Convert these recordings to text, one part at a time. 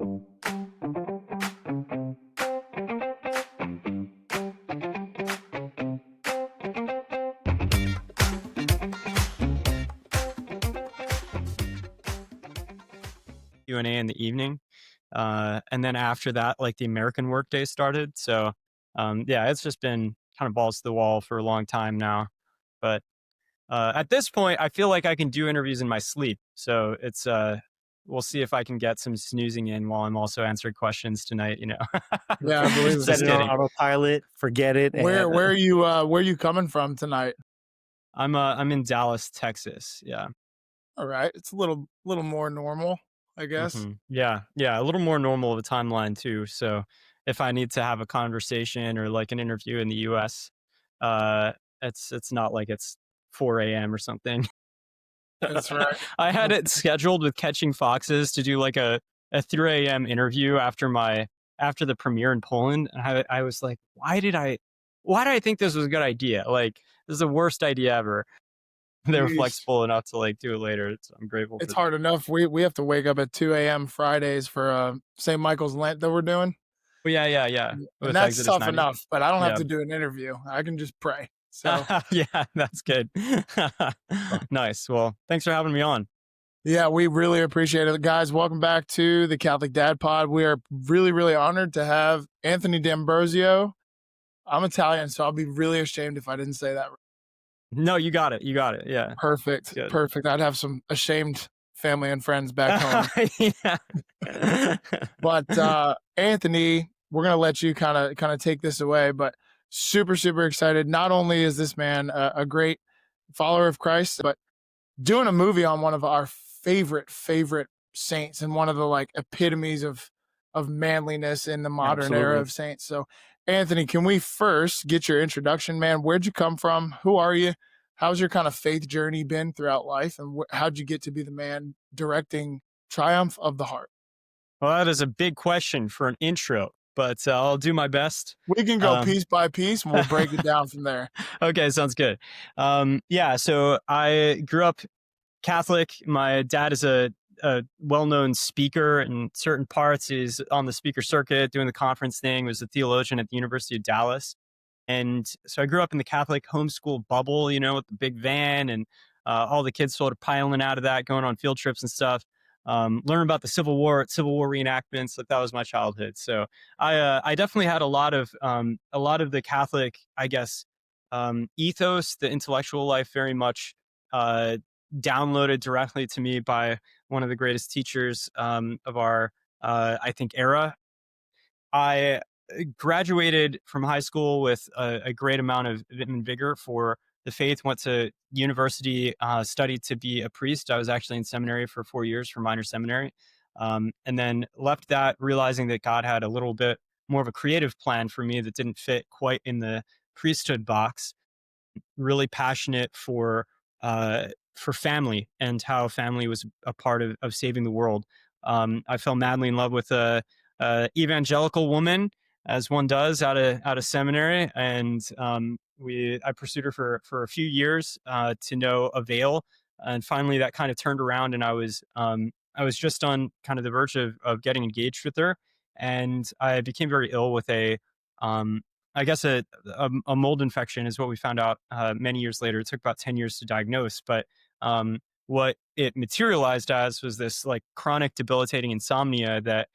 Q&A in the evening. And then after that, like the American workday started. So yeah, it's just been kind of balls to the wall for a long time now. But at this point, I feel like I can do interviews in my sleep. So it's we'll see if I can get some snoozing in while I'm also answering questions tonight. Yeah, I believe it. Set Just it on kidding. autopilot, forget it. Where are you coming from tonight? I'm in Dallas, Texas. Yeah. All right, it's a little more normal, I guess. Yeah, a little more normal of a timeline too. So if I need to have a conversation or like an interview in the US, uh, it's not like it's 4 a.m. or something. That's right. I had it scheduled with Catching Foxes to do like a 3 a.m. interview after the premiere in Poland. And I was like, why did I think this was a good idea? Like, this is the worst idea ever. They were Jeez. flexible enough to like do it later. I'm grateful. It's hard enough. We have to wake up at 2 a.m. Fridays for St. Michael's Lent that we're doing. Well, yeah. And With that's Exodus tough 90. enough, but I don't have Yeah. to do an interview. I can just pray. So Yeah, that's good. Nice. Well, thanks for having me on. yeah, we really appreciate it. Guys, welcome back to the Catholic Dad Pod. We are really, really honored to have Anthony D'Ambrosio. I'm Italian, so I'll be really ashamed if I didn't say that. No, you got it. Yeah. Perfect. Good. Perfect. I'd have some ashamed family and friends back home. Yeah. But Anthony, we're going to let you kind of take this away, but super, super excited. Not only is this man a great follower of Christ, but doing a movie on one of our favorite saints and one of the like epitomes of manliness in the modern era of saints. So Anthony, can we first get your introduction, man? Where'd you come from? Who are you? How's your kind of faith journey been throughout life? And how'd you get to be the man directing Triumph of the Heart? Well, that is a big question for an intro, but I'll do my best. We can go piece by piece and we'll break it down from there. Okay, sounds good. Yeah, so I grew up Catholic. My dad is a well-known speaker in certain parts. He's on the speaker circuit doing the conference thing, was a theologian at the University of Dallas. And so I grew up in the Catholic homeschool bubble, with the big van and all the kids sort of piling out of that, going on field trips and stuff. Learn about the Civil War reenactments. Like, that was my childhood. So I definitely had a lot of the Catholic, I guess, ethos, the intellectual life, very much downloaded directly to me by one of the greatest teachers of our, I think, era. I graduated from high school with a great amount of vim and vigor for the faith, went to university, studied to be a priest. I was actually in seminary for 4 years for minor seminary. And then left that realizing that God had a little bit more of a creative plan for me that didn't fit quite in the priesthood box. Really passionate for family and how family was a part of saving the world. I fell madly in love with a evangelical woman, as one does out of seminary, and I pursued her for a few years to no avail, and finally that kind of turned around, and I was just on kind of the verge of getting engaged with her, and I became very ill with I guess a mold infection is what we found out many years later. It took about 10 years to diagnose, but what it materialized as was this like chronic debilitating insomnia that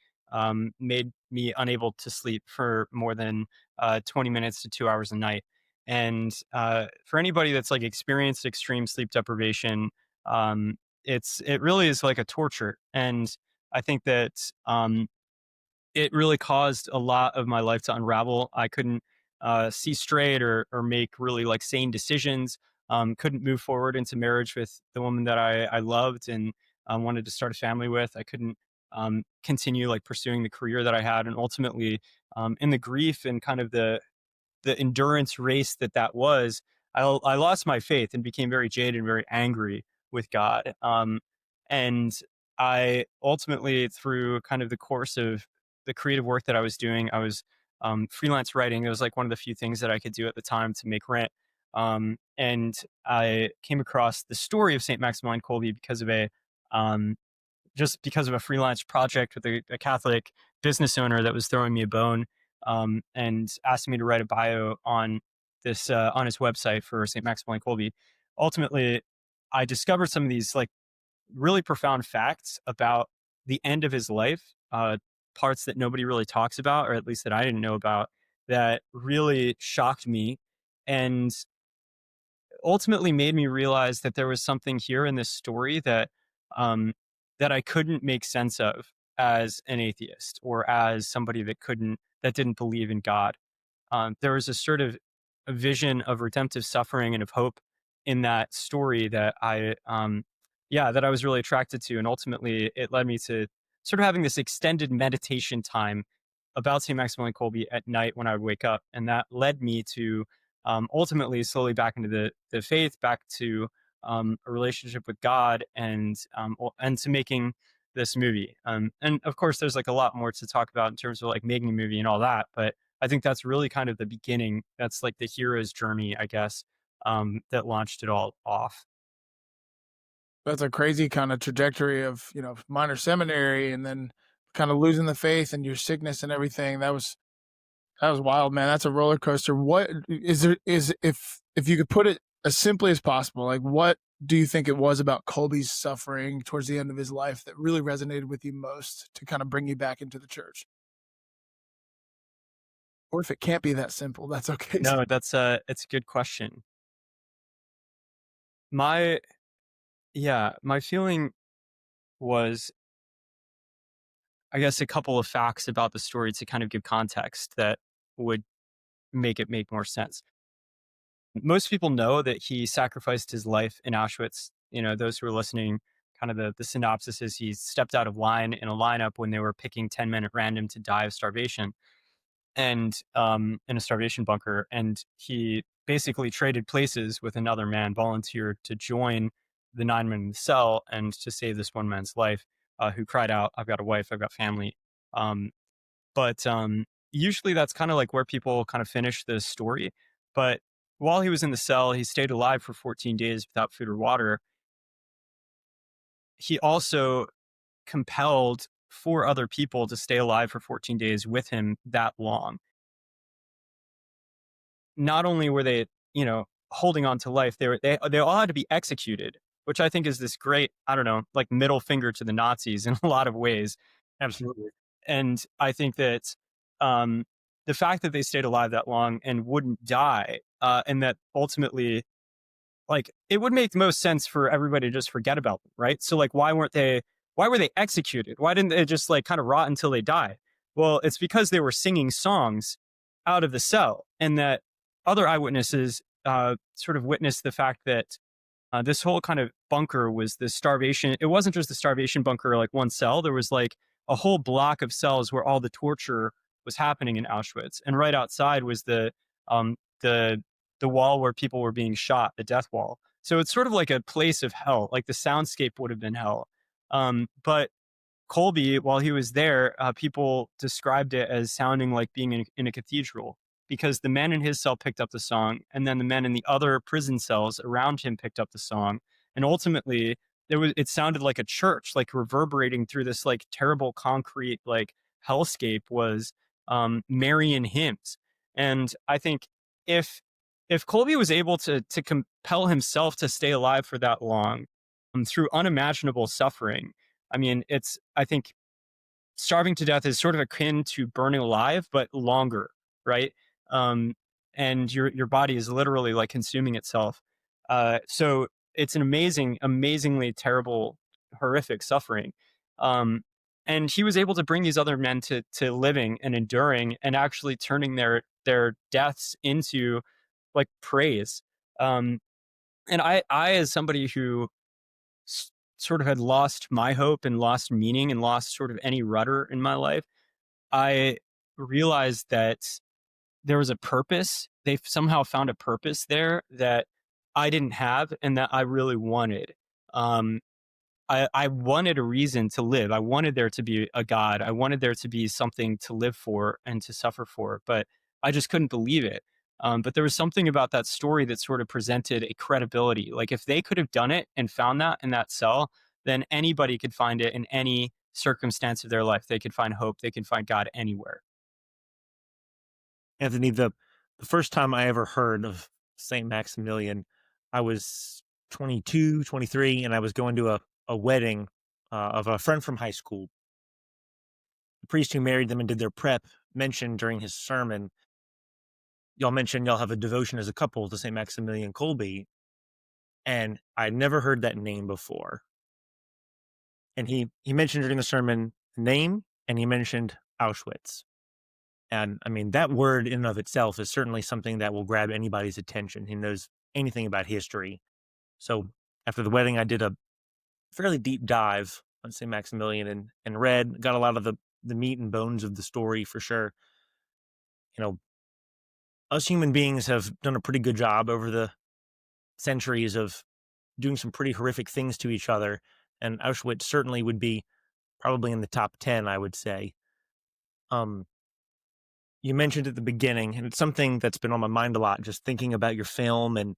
made me unable to sleep for more than 20 minutes to 2 hours a night. And for anybody that's like experienced extreme sleep deprivation, it really is like a torture. And I think that it really caused a lot of my life to unravel. I couldn't see straight or make really like sane decisions. Couldn't move forward into marriage with the woman that I loved and wanted to start a family with. I couldn't continue like pursuing the career that I had, and ultimately in the grief and kind of the endurance race that was, I lost my faith and became very jaded and very angry with God. And I ultimately, through kind of the course of the creative work that I was doing, I was freelance writing. It was like one of the few things that I could do at the time to make rent. And I came across the story of St. Maximilian Kolbe because of a just because of a freelance project with a Catholic business owner that was throwing me a bone, and asked me to write a bio on this on his website for St. Maximilian Kolbe. Ultimately, I discovered some of these like really profound facts about the end of his life, parts that nobody really talks about, or at least that I didn't know about, that really shocked me and ultimately made me realize that there was something here in this story um, that I couldn't make sense of as an atheist or as somebody that didn't believe in God. There was a sort of a vision of redemptive suffering and of hope in that story that that I was really attracted to. And ultimately it led me to sort of having this extended meditation time about St. Maximilian Kolbe at night when I would wake up. And that led me to ultimately slowly back into the faith, back to a relationship with God and to making this movie. And of course, there's like a lot more to talk about in terms of like making a movie and all that. But I think that's really kind of the beginning. That's like the hero's journey, I guess, that launched it all off. That's a crazy kind of trajectory of, minor seminary and then kind of losing the faith and your sickness and everything. That was wild, man. That's a roller coaster. What is there is if you could put it as simply as possible, like what do you think it was about Kolbe's suffering towards the end of his life that really resonated with you most to kind of bring you back into the church? Or if it can't be that simple, that's okay. No, it's a good question. My my feeling was, I guess, a couple of facts about the story to kind of give context that would make it make more sense. Most people know that he sacrificed his life in Auschwitz. You know, those who are listening, kind of the synopsis is he stepped out of line in a lineup when they were picking 10 men at random to die of starvation and in a starvation bunker. And he basically traded places with another man, volunteered to join the 9 men in the cell and to save this one man's life, who cried out, "I've got a wife, I've got family." Um, but usually that's kind of like where people kind of finish the story. But while he was in the cell, he stayed alive for 14 days without food or water. He also compelled 4 other people to stay alive for 14 days with him that long. Not only were they, holding on to life, they all had to be executed, which I think is this great, I don't know, like middle finger to the Nazis in a lot of ways. Absolutely. And I think that um, the fact that they stayed alive that long and wouldn't die, and that ultimately, like, it would make the most sense for everybody to just forget about them, right? So, like, why were they executed? Why didn't they just like kind of rot until they die? Well, it's because they were singing songs out of the cell, and that other eyewitnesses sort of witnessed the fact that this whole kind of bunker was this starvation. It wasn't just the starvation bunker, like one cell. There was like a whole block of cells where all the torture was happening in Auschwitz, and right outside was um, the the wall where people were being shot, the death wall. So it's sort of like a place of hell. Like the soundscape would have been hell. But Kolbe, while he was there, people described it as sounding like being in a cathedral because the men in his cell picked up the song, and then the men in the other prison cells around him picked up the song, and ultimately it sounded like a church, like reverberating through this like terrible concrete like hellscape was Marian hymns. And I think if Kolbe was able to compel himself to stay alive for that long through unimaginable suffering, I mean, I think starving to death is sort of akin to burning alive, but longer, right? Um, and your body is literally like consuming itself. So it's an amazingly terrible, horrific suffering. Um, and he was able to bring these other men to living and enduring, and actually turning their deaths into like praise. Um, and I as somebody who sort of had lost my hope and lost meaning and lost sort of any rudder in my life, I realized that there was a purpose. They somehow found a purpose there that I didn't have and that I really wanted. Um, I wanted a reason to live. I wanted there to be a God. I wanted there to be something to live for and to suffer for, but I just couldn't believe it. But there was something about that story that sort of presented a credibility. Like if they could have done it and found that in that cell, then anybody could find it in any circumstance of their life. They could find hope. They can find God anywhere. Anthony, the first time I ever heard of Saint Maximilian, I was 22, 23, and I was going to a wedding of a friend from high school. The priest who married them and did their prep mentioned during his sermon, y'all mentioned y'all have a devotion as a couple to Saint Maximilian Kolbe, and I'd never heard that name before. And he mentioned during the sermon the name, and he mentioned Auschwitz. And I mean, that word in and of itself is certainly something that will grab anybody's attention who knows anything about history. So after the wedding, I did a fairly deep dive on St. Maximilian and got a lot of the meat and bones of the story for sure. You know, us human beings have done a pretty good job over the centuries of doing some pretty horrific things to each other. And Auschwitz certainly would be probably in the top 10, I would say. You mentioned at the beginning, and it's something that's been on my mind a lot, just thinking about your film. And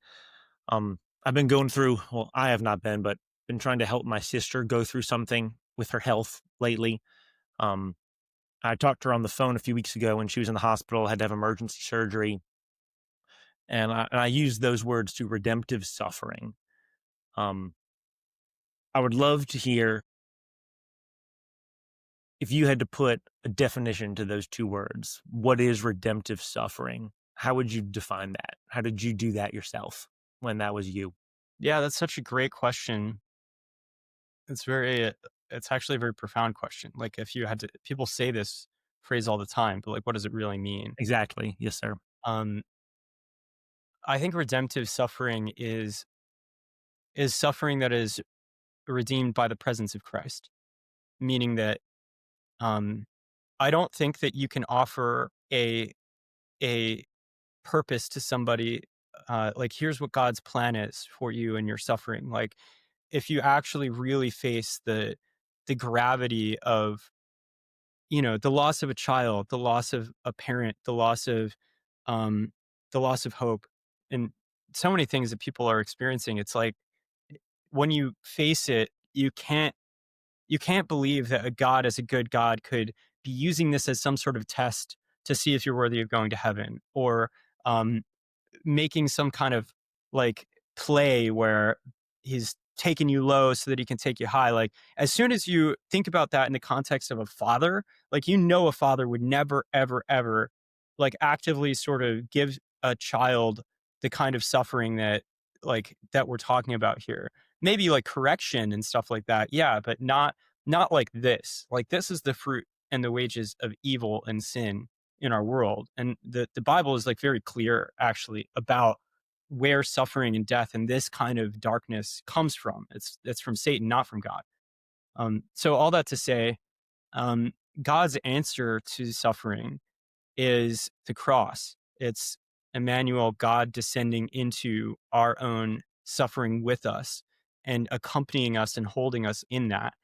I've been going through, well, I have not been, but been trying to help my sister go through something with her health lately. I talked to her on the phone a few weeks ago when she was in the hospital, had to have emergency surgery. And I used those words to redemptive suffering. I would love to hear if you had to put a definition to those two words. What is redemptive suffering? How would you define that? How did you do that yourself when that was you? Yeah, that's such a great question. It's actually a very profound question. Like if you had to, people say this phrase all the time, but like, what does it really mean? Exactly. Yes, sir. Um, I think redemptive suffering is suffering that is redeemed by the presence of Christ, meaning that um, I don't think that you can offer a purpose to somebody like here's what God's plan is for you and your suffering. Like if you actually really face the gravity of the loss of a child, the loss of a parent, um the loss of hope, and so many things that people are experiencing, it's like when you face it, you can't believe that a God as a good God could be using this as some sort of test to see if you're worthy of going to heaven, or um, making some kind of like play where he's taking you low so that he can take you high. Like as soon as you think about that in the context of a father, like a father would never, ever, ever like actively sort of give a child the kind of suffering that we're talking about here. Maybe like correction and stuff like that. Yeah, but not like this. Like this is the fruit and the wages of evil and sin in our world. And the Bible is like very clear actually about where suffering and death and this kind of darkness comes from. It's from Satan, not from God. So all that to say, um, God's answer to suffering is the cross. It's Emmanuel, God descending into our own suffering with us and accompanying us and holding us in that.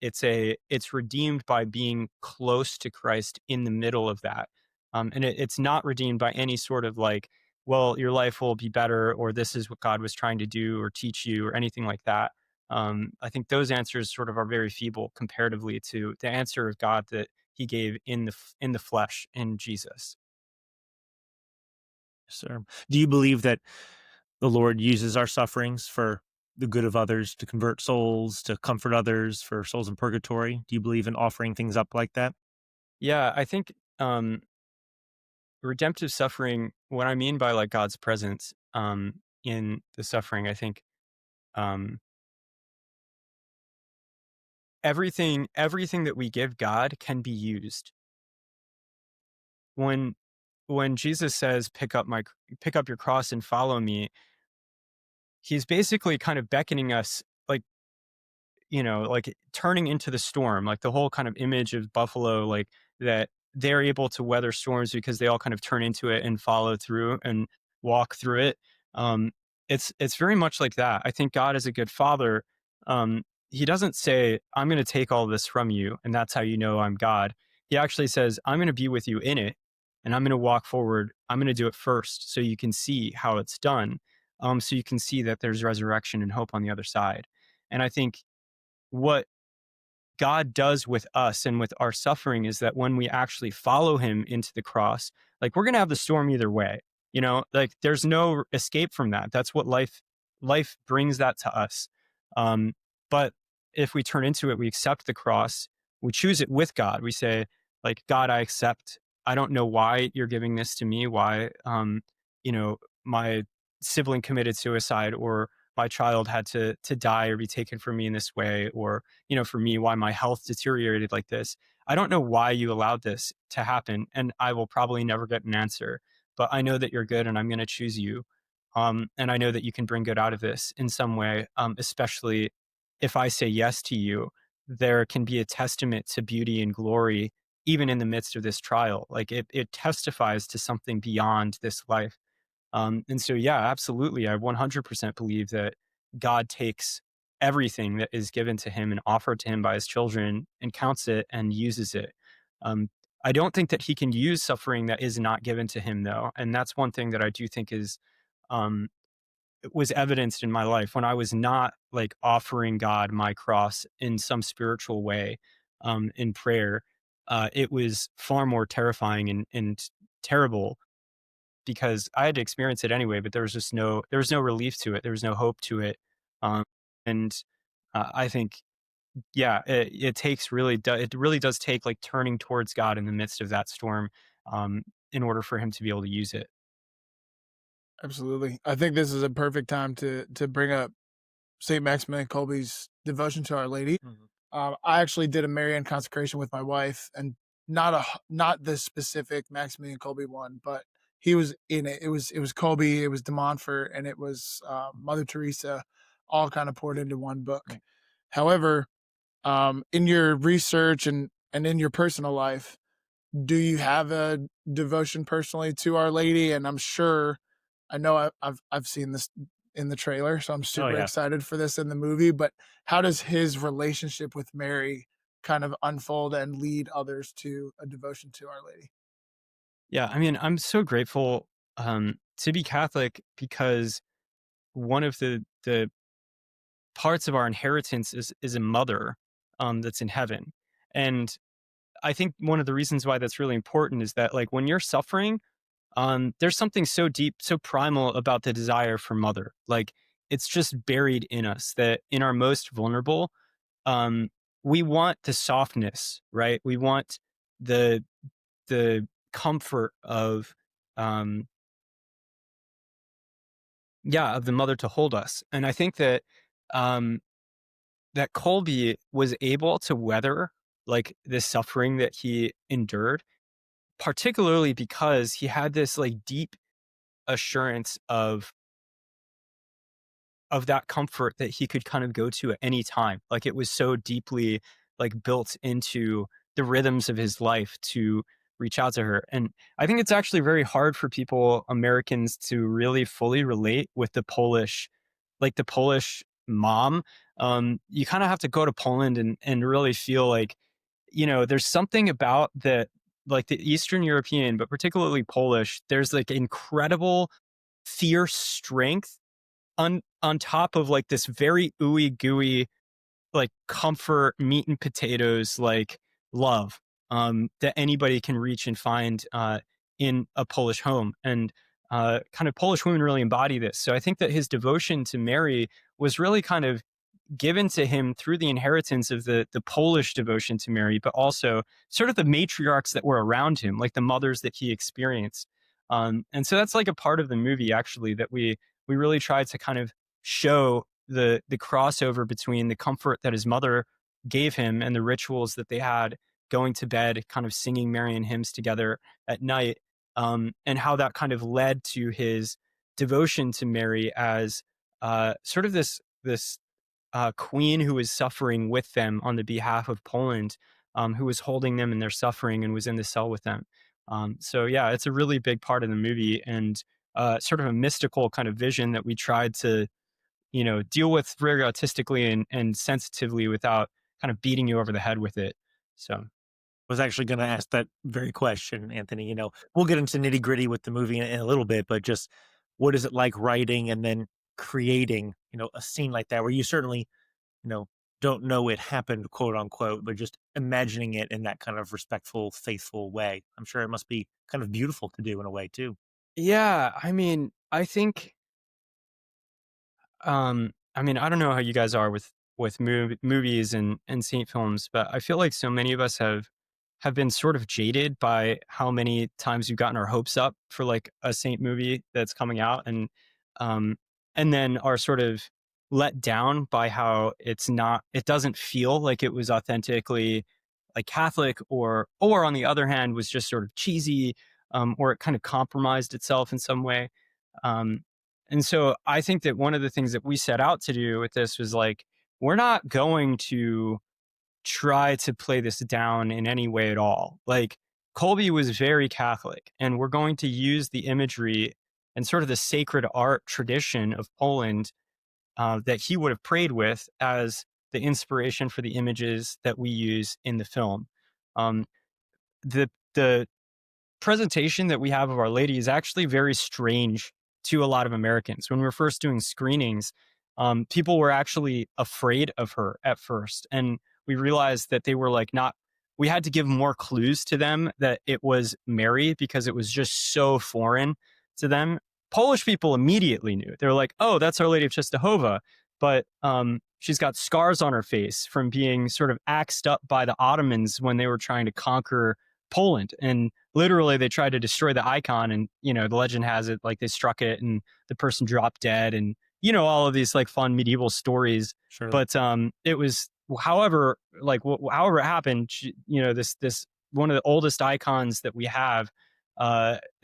It's redeemed by being close to Christ in the middle of that. And it's not redeemed by any sort of like, well, your life will be better, or this is what God was trying to do or teach you, or anything like that. I think those answers sort of are very feeble comparatively to the answer of God that he gave in the flesh in Jesus. Yes, sir. Do you believe that the Lord uses our sufferings for the good of others, to convert souls, to comfort others, for souls in purgatory? Do you believe in offering things up like that? Yeah, I think redemptive suffering, what I mean by like God's presence in the suffering, I think um, everything that we give God can be used. When Jesus says, pick up your cross and follow me, he's basically kind of beckoning us, like like turning into the storm, like the whole kind of image of buffalo, like that they're able to weather storms because they all kind of turn into it and follow through and walk through it. Um, it's very much like that. I think God is a good father. He doesn't say, "I'm going to take all this from you, and that's how you know I'm God." He actually says, "I'm going to be with you in it, and I'm going to walk forward. I'm going to do it first, so you can see how it's done. So you can see that there's resurrection and hope on the other side." And I think what God does with us and with our suffering is that when we actually follow him into the cross, like we're going to have the storm either way. Like there's no escape from that. That's what life brings that to us. Um, but if we turn into it, we accept the cross, we choose it with God. We say, like, God, I accept. I don't know why you're giving this to me, why my sibling committed suicide, or my child had to die or be taken from me in this way, or for me, why my health deteriorated like this. I don't know why you allowed this to happen, and I will probably never get an answer, but I know that you're good and I'm going to choose you. And I know that you can bring good out of this in some way, especially if I say yes to you. There can be a testament to beauty and glory, even in the midst of this trial. Like it testifies to something beyond this life. And so, yeah, absolutely. I 100% believe that God takes everything that is given to him and offered to him by his children and counts it and uses it. Um, I don't think that he can use suffering that is not given to him, though. And that's one thing that I do think is, um, was evidenced in my life when I was not like offering God my cross in some spiritual way, in prayer. It was far more terrifying and terrible because I had to experience it anyway, but there was no relief to it. There was no hope to it. Um, and I think, yeah, it really does take like turning towards God in the midst of that storm, in order for him to be able to use it. Absolutely. I think this is a perfect time to bring up Saint Maximilian Kolbe's devotion to Our Lady. Mhm. I actually did a Marian consecration with my wife, and not the specific Maximilian Kolbe one, but he was in it. It was Kolbe, it was de Montfort, and it was Mother Teresa, all kind of poured into one book. Right. However, in your research and in your personal life, do you have a devotion personally to Our Lady? And I'm sure, I know I've seen this in the trailer, so I'm Oh super yeah. excited for this in the movie. But how does his relationship with Mary kind of unfold and lead others to a devotion to Our Lady? Yeah, I mean, I'm so grateful, to be Catholic because one of the parts of our inheritance is a mother, that's in heaven, and I think one of the reasons why that's really important is that, like, when you're suffering, there's something so deep, so primal about the desire for mother. Like, it's just buried in us that in our most vulnerable, um, we want the softness, right? We want the the comfort of, um, yeah, of the mother to hold us. And I think that, um, that Colby was able to weather like the suffering that he endured, particularly because he had this like deep assurance of that comfort that he could kind of go to at any time. Like it was so deeply like built into the rhythms of his life to reach out to her. And I think it's actually very hard for people, Americans, to really fully relate with the Polish mom. You kind of have to go to Poland and really feel like, there's something about like the Eastern European, but particularly Polish, there's like incredible fierce strength on top of like this very ooey gooey like comfort meat and potatoes like love, that anybody can reach and find, in a Polish home. And kind of Polish women really embody this. So I think that his devotion to Mary was really kind of given to him through the inheritance of the Polish devotion to Mary, but also sort of the matriarchs that were around him, like the mothers that he experienced. And so that's like a part of the movie actually that we really tried to kind of show the crossover between the comfort that his mother gave him and the rituals that they had going to bed, kind of singing Marian hymns together at night, and how that kind of led to his devotion to Mary as, sort of this queen who was suffering with them on the behalf of Poland, who was holding them in their suffering and was in the cell with them. So yeah, it's a really big part of the movie and, sort of a mystical kind of vision that we tried to, deal with very artistically and sensitively without kind of beating you over the head with it. So Was actually going to ask that very question, Anthony. We'll get into nitty gritty with the movie in a little bit, but just what is it like writing and then creating, a scene like that where you certainly, you know, don't know it happened, quote unquote, but just imagining it in that kind of respectful, faithful way. I'm sure it must be kind of beautiful to do in a way too. Yeah, I mean, I think I mean, I don't know how you guys are with movies and saint films, but I feel like so many of us have been sort of jaded by how many times we've gotten our hopes up for like a saint movie that's coming out, um and then are sort of let down by how it doesn't feel like it was authentically like Catholic, or on the other hand was just sort of cheesy, or it kind of compromised itself in some way. um and so I think that one of the things that we set out to do with this was like, we're not going to try to play this down in any way at all. Like, Colby was very Catholic, and we're going to use the imagery and sort of the sacred art tradition of Poland, that he would have prayed with, as the inspiration for the images that we use in the film. Um, the presentation that we have of Our Lady is actually very strange to a lot of Americans. When we were first doing screenings, people were actually afraid of her at first. And we realized that they were like not, we had to give more clues to them that it was Mary, because it was just so foreign to them. Polish people immediately knew. They were like, oh, that's Our Lady of Czestochowa. But she's got scars on her face from being sort of axed up by the Ottomans when they were trying to conquer Poland. And literally they tried to destroy the icon, and the legend has it like they struck it and the person dropped dead, and all of these like fun medieval stories. Surely. But it was, however, like however it happened, this one of the oldest icons that we have,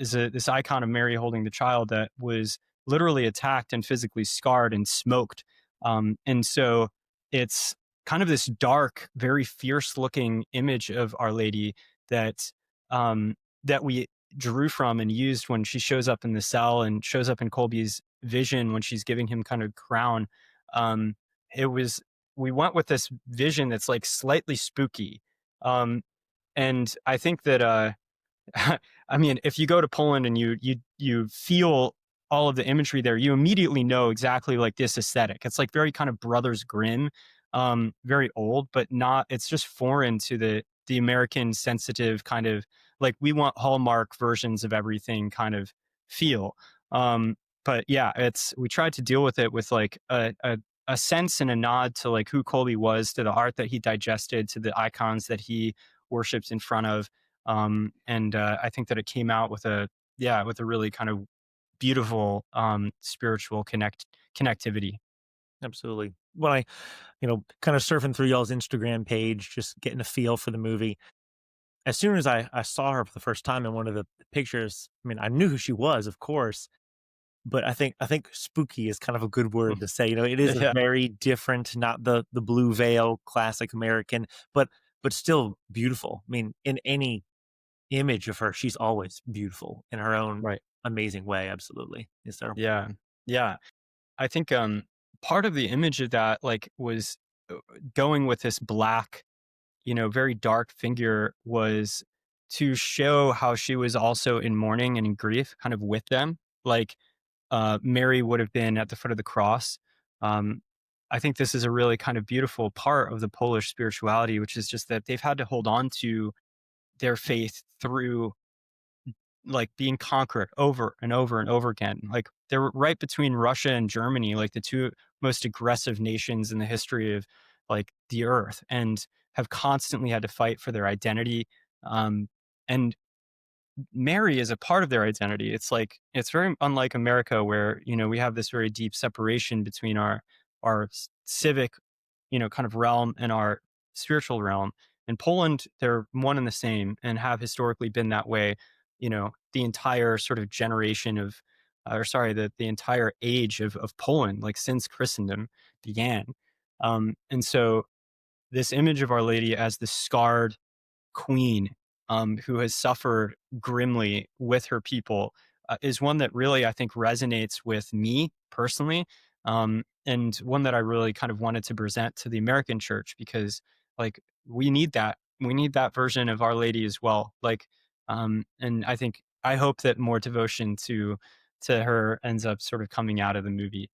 is this icon of Mary holding the child that was literally attacked and physically scarred and smoked. And so it's kind of this dark, very fierce looking image of Our Lady that that we drew from and used when she shows up in the cell and shows up in Colby's vision when she's giving him kind of crown. Um, it was We went with this vision that's like slightly spooky, and I think that I mean, if you go to Poland and you feel all of the imagery there, you immediately know exactly like this aesthetic. It's like very kind of Brothers Grimm, very old, but not. It's just foreign to the American sensitive kind of like, we want Hallmark versions of everything kind of feel. But yeah, we tried to deal with it with like a sense and a nod to like who Colby was, to the art that he digested, to the icons that he worships in front of. And I think that it came out with a really kind of beautiful spiritual connectivity. Absolutely. When I, kind of surfing through y'all's Instagram page, just getting a feel for the movie, as soon as I saw her for the first time in one of the pictures, I mean, I knew who she was, of course, but I think spooky is kind of a good word to say. It is a Yeah, very different, not the blue veil classic American, but still beautiful. I mean, in any image of her, she's always beautiful in her own right. amazing way. Absolutely. Yes, sir. Yeah, yeah. I think part of the image of that like was going with this black, very dark figure, was to show how she was also in mourning and in grief, kind of with them. Like, Mary would have been at the foot of the cross. Um, I think this is a really kind of beautiful part of the Polish spirituality, which is just that they've had to hold on to their faith through like being conquered over and over and over again. Like, they're right between Russia and Germany, like the two most aggressive nations in the history of like the earth, and have constantly had to fight for their identity. And Mary is a part of their identity. It's like, it's very unlike America, where we have this very deep separation between our civic, kind of realm, and our spiritual realm. In Poland, they're one and the same, and have historically been that way. The entire sort of generation of, or sorry, the entire age of Poland, like since Christendom began. And so this image of Our Lady as the scarred queen, who has suffered grimly with her people, is one that really, I think, resonates with me personally, and one that I really kind of wanted to present to the American church, because like we need that. We need that version of Our Lady as well. Like, and I hope that more devotion to her ends up sort of coming out of the movie.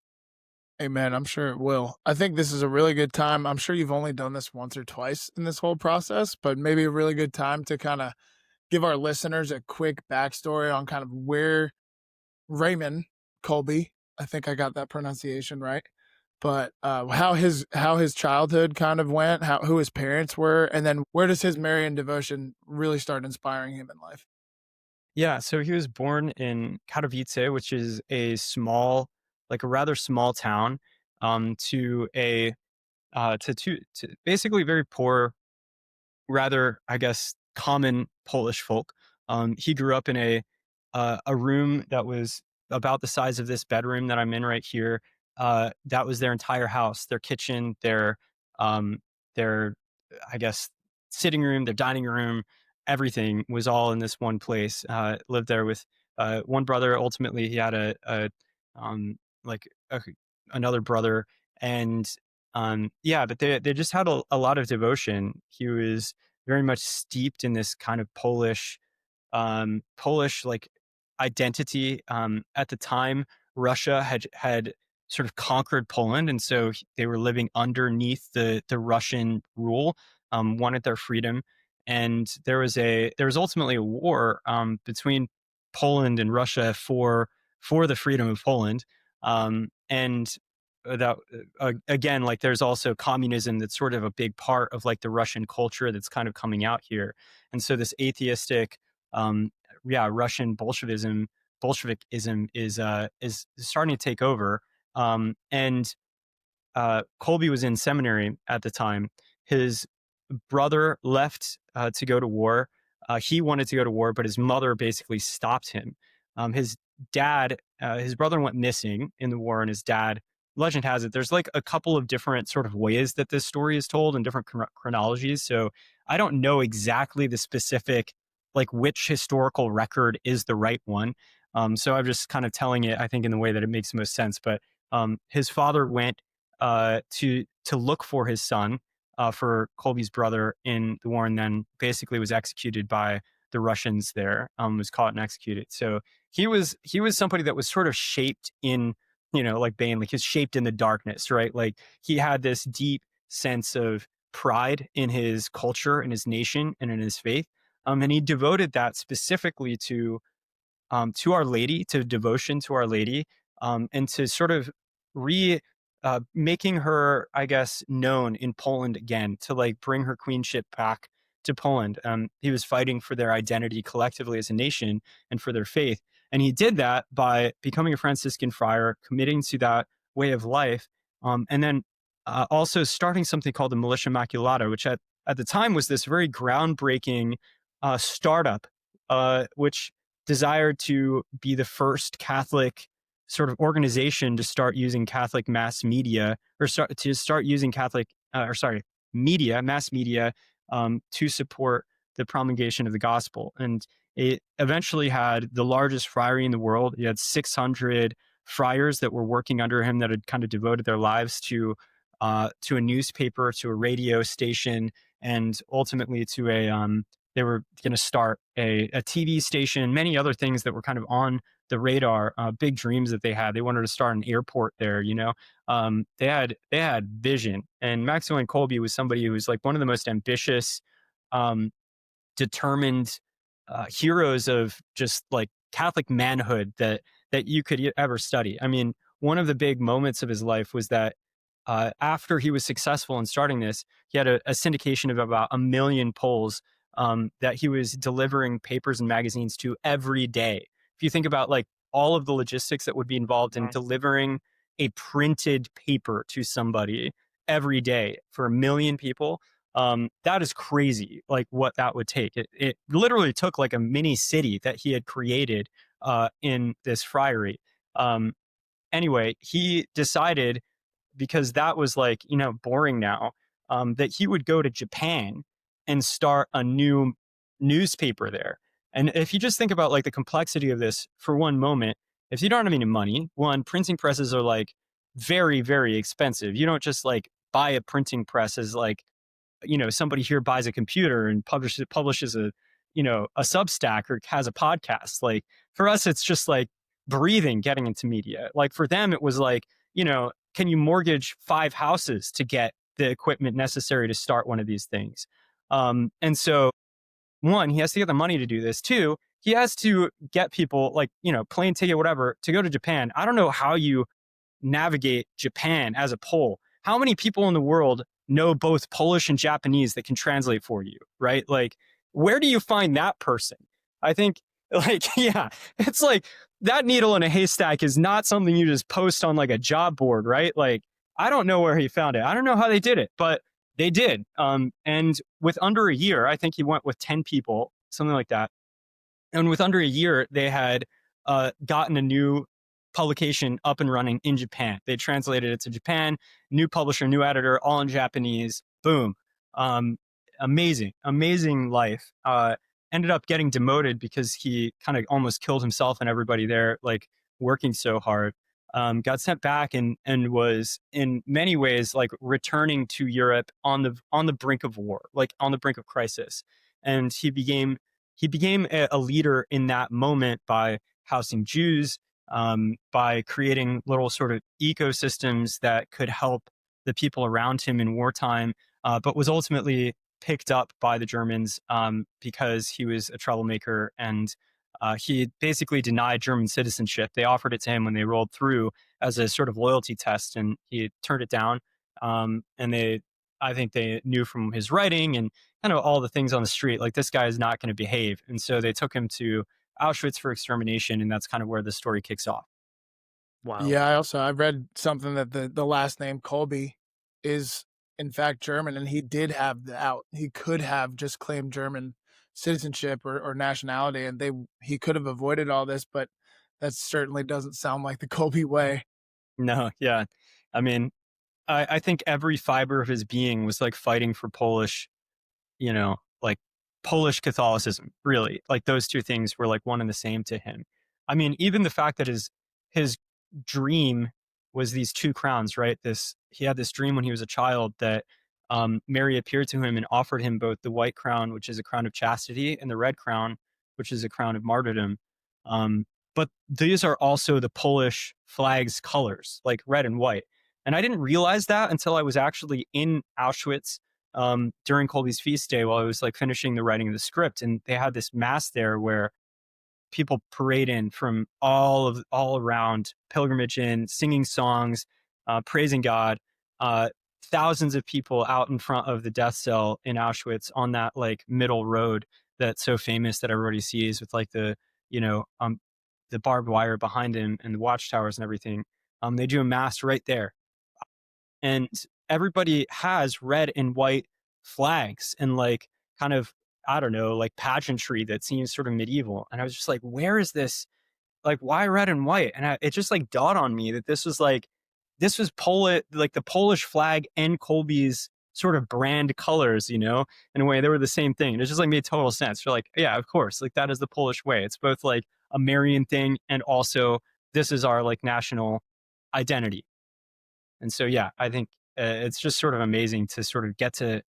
Amen. I'm sure it will. I think this is a really good time. I'm sure you've only done this once or twice in this whole process, but maybe a really good time to kind of give our listeners a quick backstory on kind of where Raymond Kolbe, I think I got that pronunciation right, but how his childhood kind of went, who his parents were, and then where does his Marian devotion really start inspiring him in life? Yeah, so he was born in Katowice, which is a small, like a rather small town, to a to basically very poor, rather, I guess, common Polish folk. He grew up in a room that was about the size of this bedroom that I'm in right here. That was their entire house, their kitchen, um, their, I guess, sitting room, their dining room, everything was all in this one place. Lived there with one brother. Ultimately, he had um, like a, another brother, and yeah, but they just had a lot of devotion. He was very much steeped in this kind of Polish like identity. At the time, Russia had sort of conquered Poland, and so they were living underneath the Russian rule. Wanted their freedom, and there was ultimately a war between Poland and Russia for the freedom of Poland. And that again, like there's also communism that's sort of a big part of like the Russian culture that's kind of coming out here, and so this atheistic um, yeah, Russian Bolshevikism is starting to take over. And Colby was in seminary at the time. His brother left to go to war. He wanted to go to war, but his mother basically stopped him. His dad, his brother went missing in the war, and his dad, legend has it, there's like a couple of different sort of ways that this story is told in different chronologies. So I don't know exactly the specific, like which historical record is the right one. So I'm just kind of telling it, I think, in the way that it makes the most sense. But his father went to look for his son, for Colby's brother in the war, and then basically was executed by the Russians there. Was caught and executed. So he was somebody that was sort of shaped in, like Bane, like he's shaped in the darkness, right? Like he had this deep sense of pride in his culture, in his nation, and in his faith. And he devoted that specifically to Our Lady, to devotion to Our Lady, and to sort of re making her, I guess, known in Poland again, to like bring her queenship back to Poland. He was fighting for their identity collectively as a nation and for their faith. And he did that by becoming a Franciscan friar, committing to that way of life, and then also starting something called the Militia Immaculata, which at the time was this very groundbreaking startup, which desired to be the first Catholic sort of organization to start using Catholic mass media, or start using Catholic, media, mass media, to support the promulgation of the gospel. And it eventually had the largest friary in the world. He had 600 friars that were working under him, that had kind of devoted their lives to a newspaper, to a radio station, and ultimately to they were going to start a TV station, many other things that were kind of on the radar, big dreams that they had. They wanted to start an airport there, they had vision. And Maximilian Kolbe was somebody who was like one of the most ambitious, um, determined heroes of just like Catholic manhood that you could ever study. I mean, one of the big moments of his life was that after he was successful in starting this, he had a syndication of about 1 million Poles, that he was delivering papers and magazines to every day. If you think about like all of the logistics that would be involved in delivering a printed paper to somebody every day for 1 million people, that is crazy. Like what that would take. It literally took like a mini city that he had created in this friary. Anyway, he decided, because that was like, boring now, that he would go to Japan and start a new newspaper there. And if you just think about like the complexity of this for one moment, if you don't have any money, one, printing presses are like very, very expensive. You don't just like buy a printing press as like, somebody here buys a computer and publishes a Substack or has a podcast. Like for us, it's just like breathing, getting into media. Like for them, it was like, can you mortgage 5 houses to get the equipment necessary to start one of these things? And so, one, he has to get the money to do this. Two, he has to get people, like, plane ticket, whatever, to go to Japan. I don't know how you navigate Japan as a Pole. How many people in the world know both Polish and Japanese that can translate for you, right? Like, where do you find that person? I think, like, yeah, it's like that needle in a haystack is not something you just post on like a job board, right? Like, I don't know where he found it. I don't know how they did it, but they did. And with under a year, I think he went with 10 people, something like that. And with under a year, they had gotten a new publication up and running in Japan. They translated it to Japan, new publisher, new editor, all in Japanese. Boom. Amazing life. Ended up getting demoted because he kind of almost killed himself and everybody there, like working so hard. Got sent back and was in many ways like returning to Europe on the brink of war, like on the brink of crisis. And he became a leader in that moment by housing Jews, by creating little sort of ecosystems that could help the people around him in wartime, but was ultimately picked up by the Germans because he was a troublemaker, and he basically denied German citizenship. They offered it to him when they rolled through as a sort of loyalty test, and he turned it down. And I think they knew from his writing and kind of all the things on the street, like, this guy is not going to behave. And so they took him to Auschwitz for extermination, and that's kind of where the story kicks off. Wow. Yeah, I've read something that the last name Kolbe is in fact German, and he did have the out. He could have just claimed German citizenship or nationality, and he could have avoided all this, but that certainly doesn't sound like the Kolbe way. No, yeah. I mean, I think every fiber of his being was like fighting for Polish, like Polish Catholicism, really. Like, those two things were like one and the same to him. I mean, even the fact that his dream was these two crowns, right? He had this dream when he was a child that Mary appeared to him and offered him both the white crown, which is a crown of chastity, and the red crown, which is a crown of martyrdom. But these are also the Polish flag's colors, like red and white. And I didn't realize that until I was actually in Auschwitz during Kolbe's feast day while I was like finishing the writing of the script. And they had this mass there where people parade in from all around, pilgrimage in, singing songs, praising God. Thousands of people out in front of the death cell in Auschwitz on that like middle road that's so famous that everybody sees, with like the barbed wire behind him and the watchtowers and everything. They do a mass right there, and everybody has red and white flags and like kind of, I don't know, like pageantry that seems sort of medieval. And I was just like, where is this? Like, why red and white? And it just like dawned on me that this was Polish, like the Polish flag and Kolbe's sort of brand colors, in a way they were the same thing. And it just like made total sense. You're like, yeah, of course, like that is the Polish way. It's both like a Marian thing and also this is our like national identity. And so, yeah, I think it's just sort of amazing to sort of get to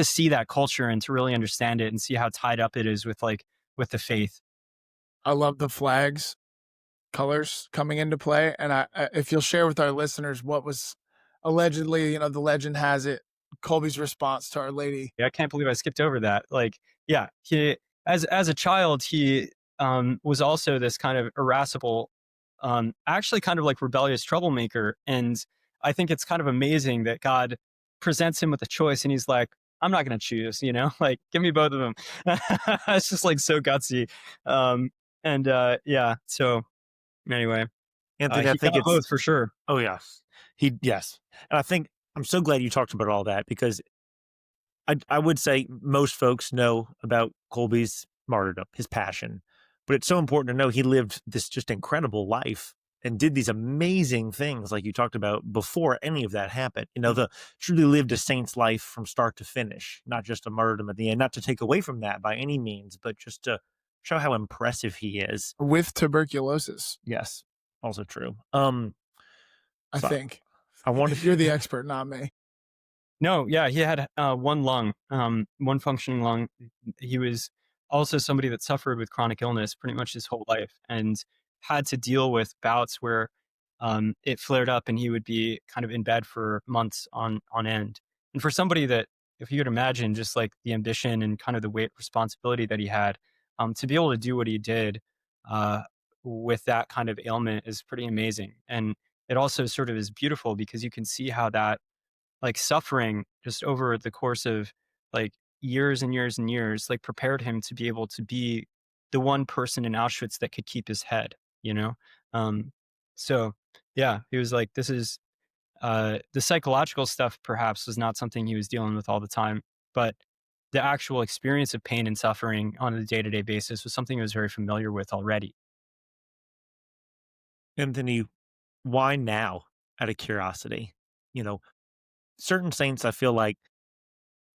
see that culture and to really understand it and see how tied up it is with the faith. I love the flags colors coming into play, and if you'll share with our listeners what was allegedly, the legend has it, Kolbe's response to Our Lady. Yeah, I can't believe I skipped over that. Like, yeah, he as a child he was also this kind of irascible, actually kind of like rebellious troublemaker. And I think it's kind of amazing that God presents him with a choice and he's like, I'm not going to choose, like, give me both of them. It's just like so gutsy. Yeah. So anyway, Anthony, I think it's both for sure. Oh yeah, yes. And I think I'm so glad you talked about all that, because I would say most folks know about Kolbe's martyrdom, his passion, but it's so important to know he lived this just incredible life and did these amazing things like you talked about before any of that happened. The truly lived a saint's life from start to finish, not just a martyrdom at the end. Not to take away from that by any means, but just to show how impressive he is. With tuberculosis. Yes, also true. I think. I wonder if you're the expert, not me. No, yeah, he had one lung, one functioning lung. He was also somebody that suffered with chronic illness pretty much his whole life and had to deal with bouts where it flared up and he would be kind of in bed for months on end. And for somebody that, if you could imagine just like the ambition and kind of the weight responsibility that he had, to be able to do what he did uh, with that kind of ailment is pretty amazing. And it also sort of is beautiful because you can see how that like suffering just over the course of like years and years and years, like prepared him to be able to be the one person in Auschwitz that could keep his head, you know? Um, so yeah, he was like, this is, the psychological stuff perhaps was not something he was dealing with all the time, but the actual experience of pain and suffering on a day-to-day basis was something he was very familiar with already. Anthony, why now? Out of curiosity, you know, certain saints, I feel like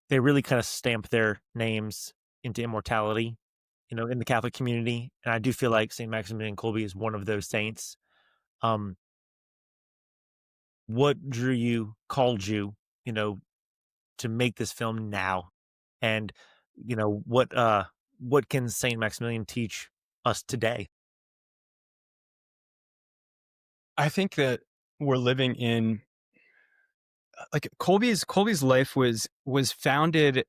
they really kind of stamp their names into immortality, in the Catholic community. And I do feel like Saint Maximilian Kolbe is one of those saints. Um, what drew you, called you, you know, to make this film now? And, what can Saint Maximilian teach us today? I think that we're living in like Colby's life was founded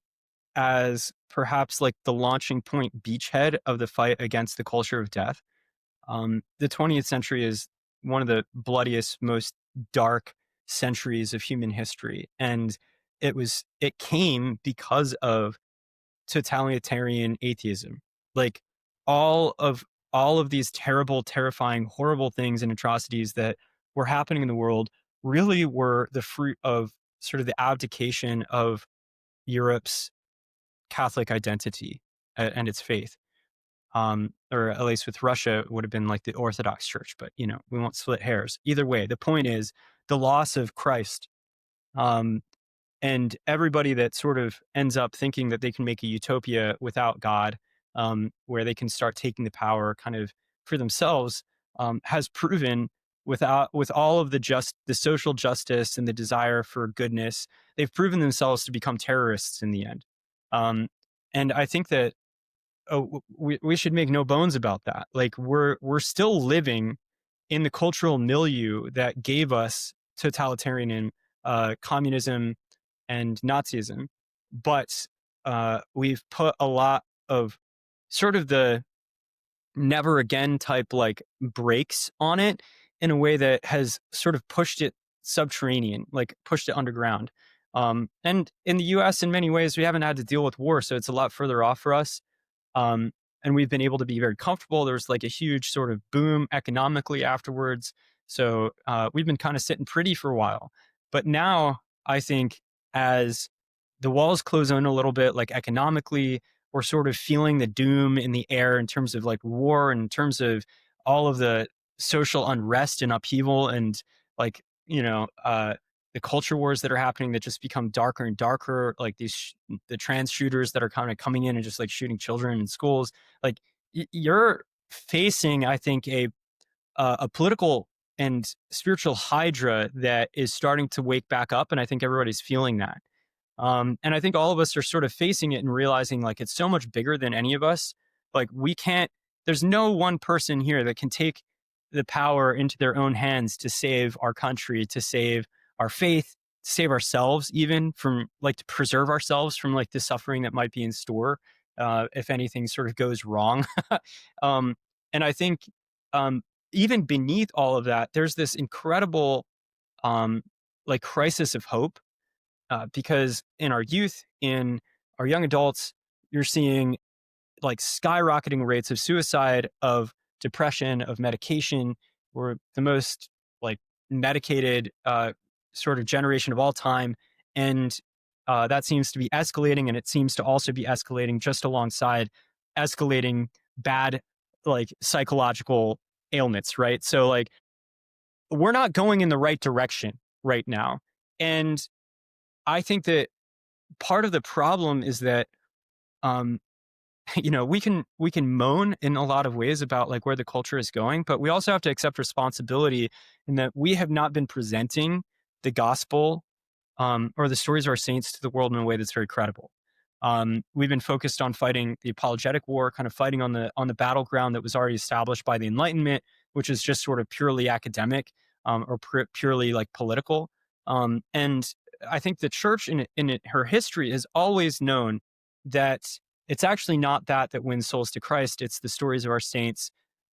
as perhaps like the launching point beachhead of the fight against the culture of death. The 20th century is one of the bloodiest, most dark centuries of human history, and it came because of totalitarian atheism. Like all of all of these terrible, terrifying, horrible things and atrocities that were happening in the world really were the fruit of sort of the abdication of Europe's Catholic identity and its faith. Or at least with Russia, it would have been like the Orthodox Church, but we won't split hairs. Either way, the point is the loss of Christ. Um, and everybody that sort of ends up thinking that they can make a utopia without God, where they can start taking the power kind of for themselves, has proven with all of the social justice and the desire for goodness, they've proven themselves to become terrorists in the end. Um, and I think that we should make no bones about that. Like we're still living in the cultural milieu that gave us totalitarian communism and Nazism, but we've put a lot of sort of the never again type like brakes on it in a way that has sort of pushed it subterranean, like pushed it underground. And in the US, in many ways, we haven't had to deal with war, so it's a lot further off for us. Um, and we've been able to be very comfortable. There was like a huge sort of boom economically afterwards. So we've been kind of sitting pretty for a while. But now I think as the walls close in a little bit, like economically, we're sort of feeling the doom in the air in terms of like war, in terms of all of the social unrest and upheaval and like, the culture wars that are happening that just become darker and darker, like the trans shooters that are kind of coming in and just like shooting children in schools. Like you're facing, I think, a political and spiritual hydra that is starting to wake back up, and I think everybody's feeling that. And I think all of us are sort of facing it and realizing like it's so much bigger than any of us. Like there's no one person here that can take the power into their own hands to save our country, to save our faith, to save ourselves, even from like to preserve ourselves from like the suffering that might be in store if anything sort of goes wrong. um, and I think um, even beneath all of that, there's this incredible um, like crisis of hope because in our youth, in our young adults, you're seeing like skyrocketing rates of suicide, of depression, of medication. We're the most like medicated sort of generation of all time. And that seems to be escalating. And it seems to also be escalating just alongside escalating bad, like psychological ailments, right? So, like, we're not going in the right direction right now. And I think that part of the problem is that um, we can moan in a lot of ways about like where the culture is going, but we also have to accept responsibility in that we have not been presenting the gospel or the stories of our saints to the world in a way that's very credible. We've been focused on fighting the apologetic war, kind of fighting on the battleground that was already established by the Enlightenment, which is just sort of purely academic. or purely like political. And I think the church her history has always known that it's actually not that wins souls to Christ. It's the stories of our saints,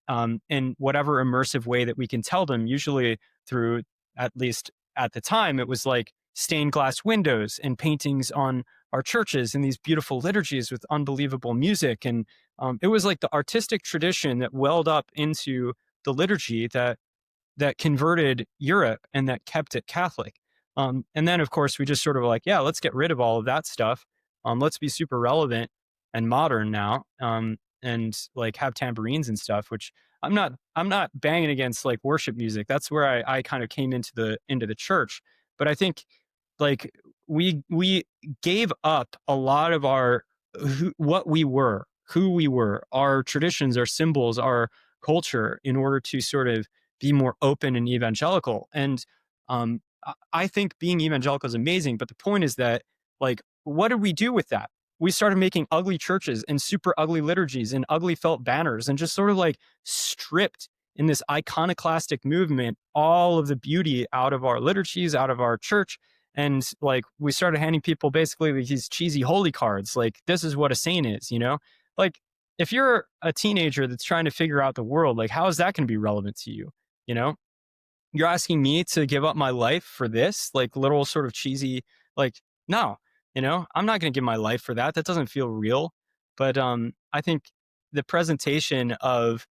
in whatever immersive way that we can tell them, usually through, at least at the time, it was like stained glass windows and paintings on our churches and these beautiful liturgies with unbelievable music. And it was like the artistic tradition that welled up into the liturgy that converted Europe and that kept it Catholic. And then, of course, we just sort of like, yeah, let's get rid of all of that stuff. Let's be super relevant and modern now, and like have tambourines and stuff. Which I'm not banging against like worship music. That's where I kind of came into the church. But I think like we gave up a lot of our what we were, who we were, our traditions, our symbols, our culture, in order to sort of be more open and evangelical. And I think being evangelical is amazing, but the point is that, like, what did we do with that? We started making ugly churches and super ugly liturgies and ugly felt banners, and just sort of like stripped in this iconoclastic movement all of the beauty out of our liturgies, out of our church. And like we started handing people basically these cheesy holy cards, like, this is what a saint is, you know? Like, if you're a teenager that's trying to figure out the world, like, how is that going to be relevant to you? You know, you're asking me to give up my life for this, like, little sort of cheesy, like, no, you know, I'm not going to give my life for that. That doesn't feel real. But I think the presentation of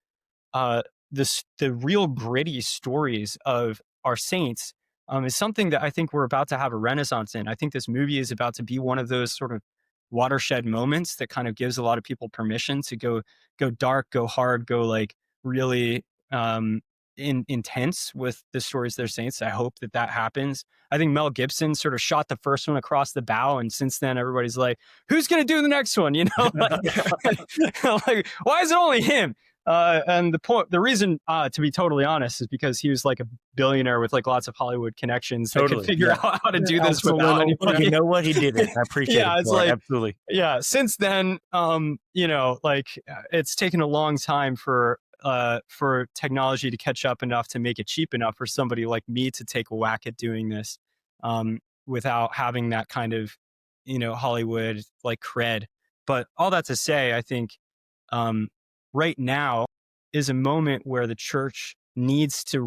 uh, the real gritty stories of our saints is something that I think we're about to have a renaissance in. I think this movie is about to be one of those sort of watershed moments that kind of gives a lot of people permission to go dark, go hard, go like really intense with the stories of their saints. I hope that happens. I think Mel Gibson sort of shot the first one across the bow, and since then everybody's like, who's going to do the next one? You know, like, like, why is it only him? And the reason, to be totally honest, is because he was like a billionaire with like lots of Hollywood connections that could figure out how to do this without anybody. You know what? He did it. I appreciate it. It's like, absolutely. Yeah. Since then, you know, like, it's taken a long time for technology to catch up enough to make it cheap enough for somebody like me to take a whack at doing this, without having that kind of, you know, Hollywood like cred. But all that to say, I think, right now is a moment where the church needs to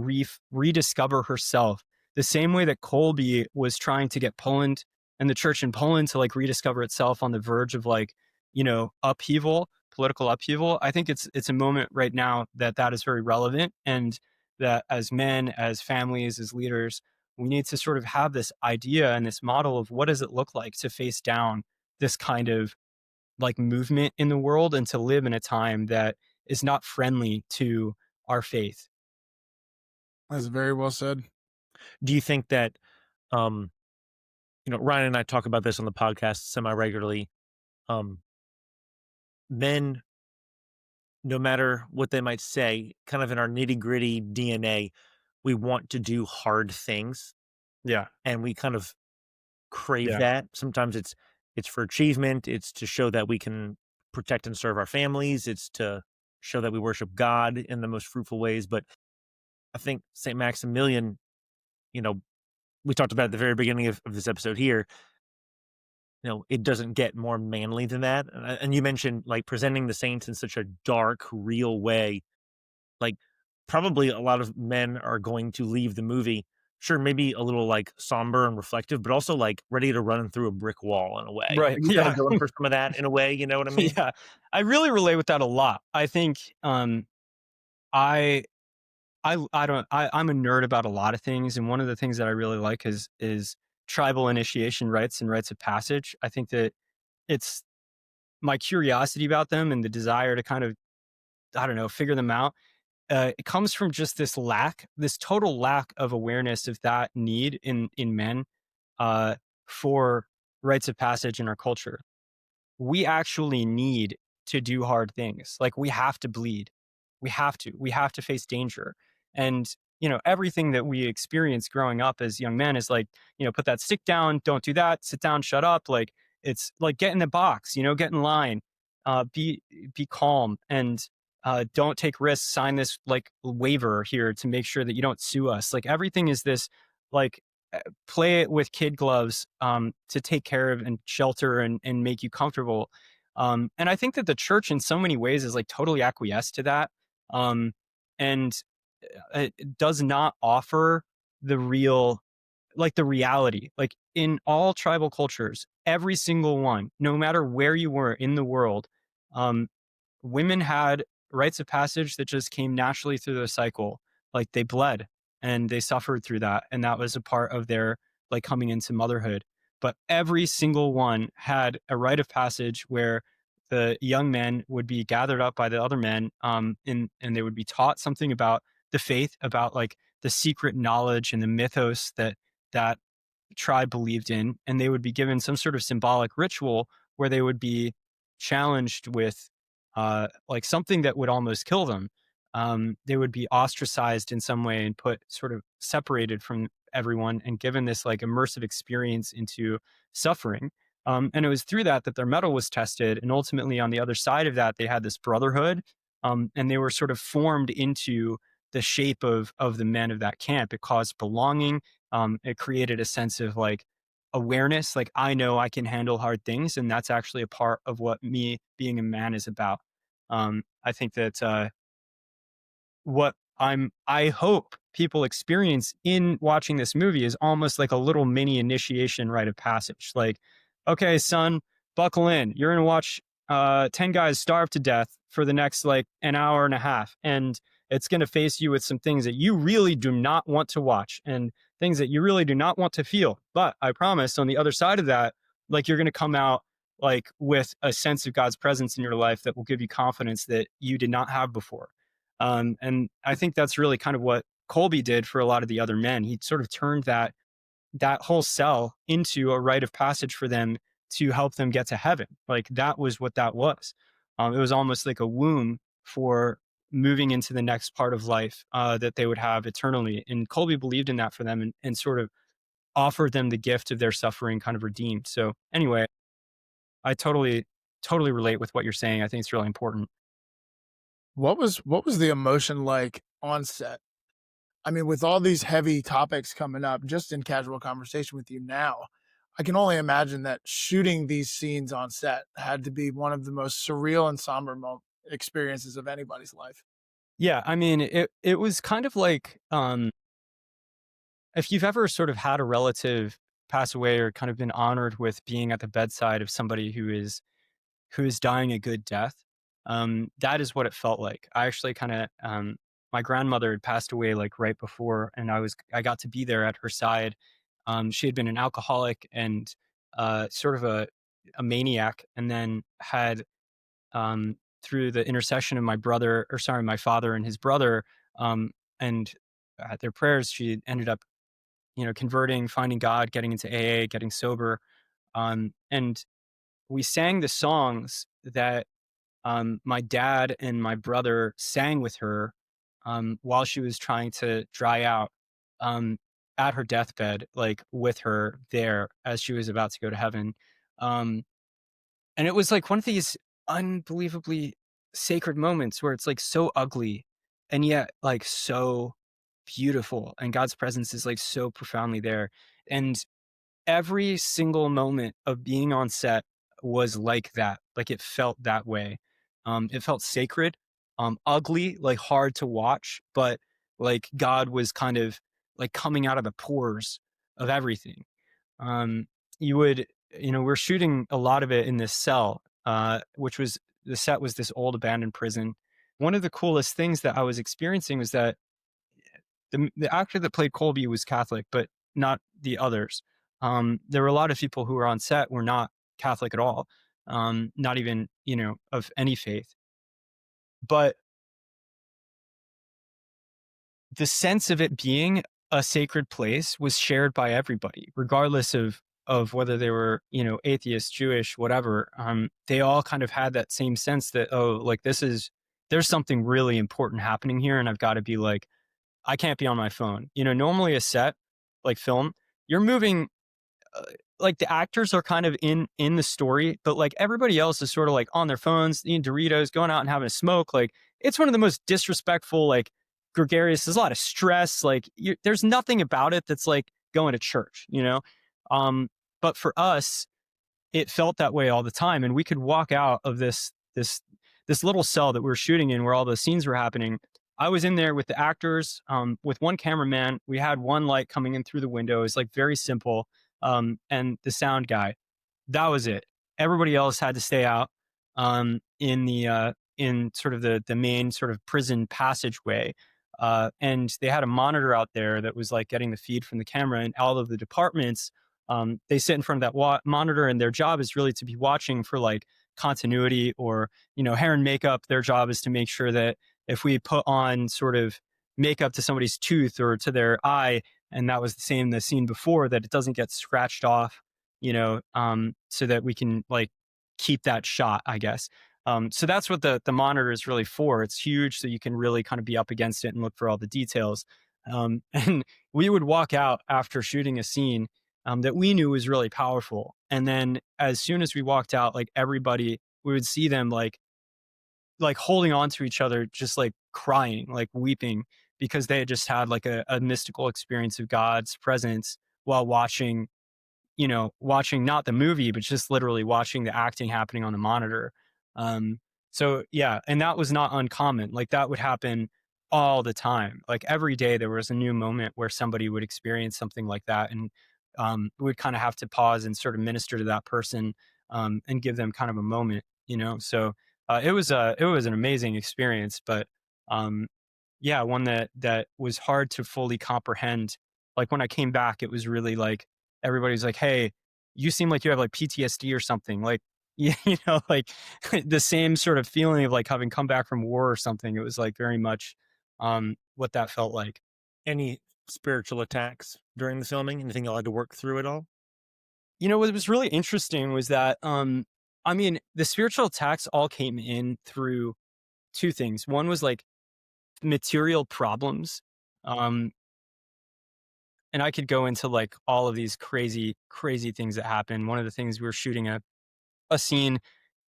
rediscover herself, the same way that Kolbe was trying to get Poland and the church in Poland to like rediscover itself on the verge of, like, you know, upheaval, political upheaval. I think it's a moment right now that is very relevant, and that as men, as families, as leaders, we need to sort of have this idea and this model of what does it look like to face down this kind of like movement in the world, and to live in a time that is not friendly to our faith. That's very well said. Do you think that, you know, Ryan and I talk about this on the podcast semi-regularly, men, no matter what they might say, kind of in our nitty-gritty DNA, we want to do hard things. Yeah. And we kind of crave that. Sometimes it's for achievement. It's to show that we can protect and serve our families. It's to show that we worship God in the most fruitful ways. But I think St. Maximilian, you know, we talked about at the very beginning of this episode here, you know, it doesn't get more manly than that. And you mentioned like presenting the saints in such a dark, real way. Like, probably a lot of men are going to leave the movie, sure, maybe a little like somber and reflective, but also like ready to run through a brick wall in a way. Right. You kind of going for some of that in a way, you know what I mean? Yeah. I really relate with that a lot. I think I I'm a nerd about a lot of things, and one of the things that I really like is tribal initiation rites and rites of passage. I think that it's my curiosity about them and the desire to kind of, I don't know, figure them out. It comes from just this total lack of awareness of that need in men, for rites of passage in our culture. We actually need to do hard things. Like, we have to bleed. We have to face danger. And, you know, everything that we experience growing up as young men is like, you know, put that stick down, don't do that, sit down, shut up. Like, it's like, get in the box, you know, get in line, be calm. And don't take risks, sign this like waiver here to make sure that you don't sue us. Like everything is this like play it with kid gloves to take care of and shelter and make you comfortable. And I think that the church in so many ways is like totally acquiesced to that. And it does not offer the real, like the reality, like in all tribal cultures, every single one, no matter where you were in the world, um, women had rites of passage that just came naturally through the cycle. Like they bled and they suffered through that. And that was a part of their like coming into motherhood. But every single one had a rite of passage where the young men would be gathered up by the other men, and they would be taught something about the faith, about like the secret knowledge and the mythos that tribe believed in, and they would be given some sort of symbolic ritual where they would be challenged with like something that would almost kill them. They would be ostracized in some way and put sort of separated from everyone and given this like immersive experience into suffering. And it was through that that their mettle was tested. And ultimately, on the other side of that, they had this brotherhood, and they were sort of formed into the shape of the men of that camp. It caused belonging. It created a sense of like awareness, like I know I can handle hard things, and that's actually a part of what me being a man is about. I think that what I hope people experience in watching this movie is almost like a little mini initiation rite of passage. Like, okay, son, buckle in. You're gonna watch 10 guys starve to death for the next like an hour and a half. And it's gonna face you with some things that you really do not want to watch and things that you really do not want to feel. But I promise on the other side of that, like you're gonna come out like with a sense of God's presence in your life that will give you confidence that you did not have before. And I think that's really kind of what Kolbe did for a lot of the other men. He sort of turned that whole cell into a rite of passage for them to help them get to heaven. Like that was what that was. It was almost like a womb for moving into the next part of life that they would have eternally. And Kolbe believed in that for them and sort of offered them the gift of their suffering kind of redeemed. So anyway, I totally relate with what you're saying. I think it's really important. What was the emotion like on set? I mean, with all these heavy topics coming up, just in casual conversation with you now, I can only imagine that shooting these scenes on set had to be one of the most surreal and somber experiences of anybody's life. Yeah, I mean, it was kind of like if you've ever sort of had a relative pass away or kind of been honored with being at the bedside of somebody who is dying a good death, that is what it felt like. I actually kind of my grandmother had passed away like right before, and I got to be there at her side. She had been an alcoholic and sort of a maniac, and then had through the intercession of my father and his brother, and at their prayers, she ended up, converting, finding God, getting into AA, getting sober, and we sang the songs that my dad and my brother sang with her while she was trying to dry out um, at her deathbed, like with her there as she was about to go to heaven. Um, and it was like one of these unbelievably sacred moments where it's like so ugly and yet like so beautiful. And God's presence is like so profoundly there. And every single moment of being on set was like that. Like it felt that way. It felt sacred, ugly, like hard to watch, but like God was kind of like coming out of the pores of everything. Um, you would, we're shooting a lot of it in this cell, which was the set was this old abandoned prison. One of the coolest things that I was experiencing was that the actor that played Kolbe was Catholic, but not the others. There were a lot of people who were on set were not Catholic at all, not even, of any faith. But the sense of it being a sacred place was shared by everybody, regardless of whether they were, atheist, Jewish, whatever. They all kind of had that same sense that, oh, like there's something really important happening here, and I've got to be like, I can't be on my phone. Normally a set, like film, you're moving, like the actors are kind of in the story, but like everybody else is sort of like on their phones, eating Doritos, going out and having a smoke. Like it's one of the most disrespectful, like gregarious. There's a lot of stress. Like there's nothing about it that's like going to church, you know? But for us, it felt that way all the time. And we could walk out of this little cell that we were shooting in where all the scenes were happening. I was in there with the actors, with one cameraman. We had one light coming in through the window. It's like very simple. And the sound guy. That was it. Everybody else had to stay out in sort of the main sort of prison passageway. And they had a monitor out there that was like getting the feed from the camera, and all of the departments, they sit in front of that monitor, and their job is really to be watching for like continuity, or, you know, hair and makeup. Their job is to make sure that if we put on sort of makeup to somebody's tooth or to their eye, and that was the same in the scene before, that it doesn't get scratched off, you know, so that we can like keep that shot, I guess. So that's what the monitor is really for. It's huge, so you can really kind of be up against it and look for all the details. And we would walk out after shooting a scene that we knew was really powerful, and then as soon as we walked out, like everybody, we would see them like holding on to each other, just like crying, like weeping, because they had just had like a mystical experience of God's presence while watching, you know, watching not the movie, but just literally watching the acting happening on the monitor. Um, so yeah, and that was not uncommon. Like that would happen all the time. Like every day there was a new moment where somebody would experience something like that. And we'd kind of have to pause and sort of minister to that person, and give them kind of a moment, you know? So it was an amazing experience, but um, yeah, one that was hard to fully comprehend. Like when I came back, it was really like, everybody's like, "Hey, you seem like you have like PTSD or something." Like, you know, like the same sort of feeling of like having come back from war or something. It was like very much what that felt like. Any spiritual attacks during the filming? Anything you had to work through at all? You know, what was really interesting was that I mean, the spiritual attacks all came in through two things. One was like material problems. Um, and I could go into like all of these crazy things that happen. One of the things, we were shooting a scene,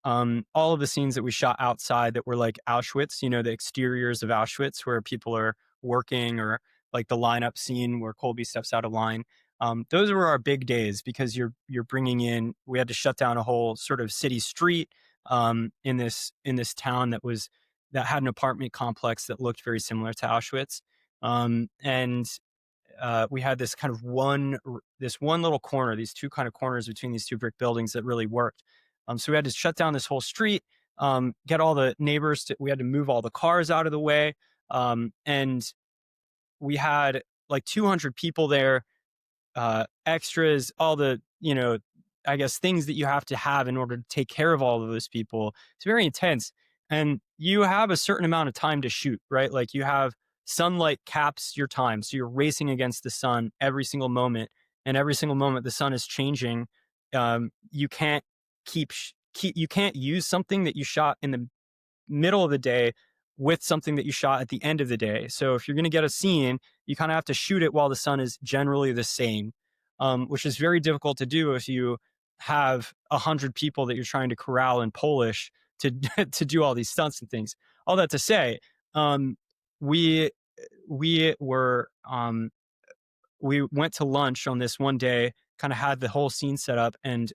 all of the scenes that we shot outside that were like Auschwitz, you know, the exteriors of Auschwitz where people are working, or like the lineup scene where Colby steps out of line. Those were our big days, because you're bringing in, we had to shut down a whole sort of city street in this town that had an apartment complex that looked very similar to Auschwitz. And we had this one little corner, these two kind of corners between these two brick buildings that really worked. So we had to shut down this whole street, get all the neighbors we had to move all the cars out of the way. And we had like 200 people there, extras, all the, you know, I guess things that you have to have in order to take care of all of those people. It's very intense. And you have a certain amount of time to shoot, right? Like you have sunlight caps your time. So you're racing against the sun every single moment. And every single moment the sun is changing. You can't you can't use something that you shot in the middle of the day with something that you shot at the end of the day. So if you're going to get a scene, you kind of have to shoot it while the sun is generally the same, which is very difficult to do if you have 100 people that you're trying to corral and Polish to to do all these stunts and things. All that to say, we we were we went to lunch on this one day, kind of had the whole scene set up, and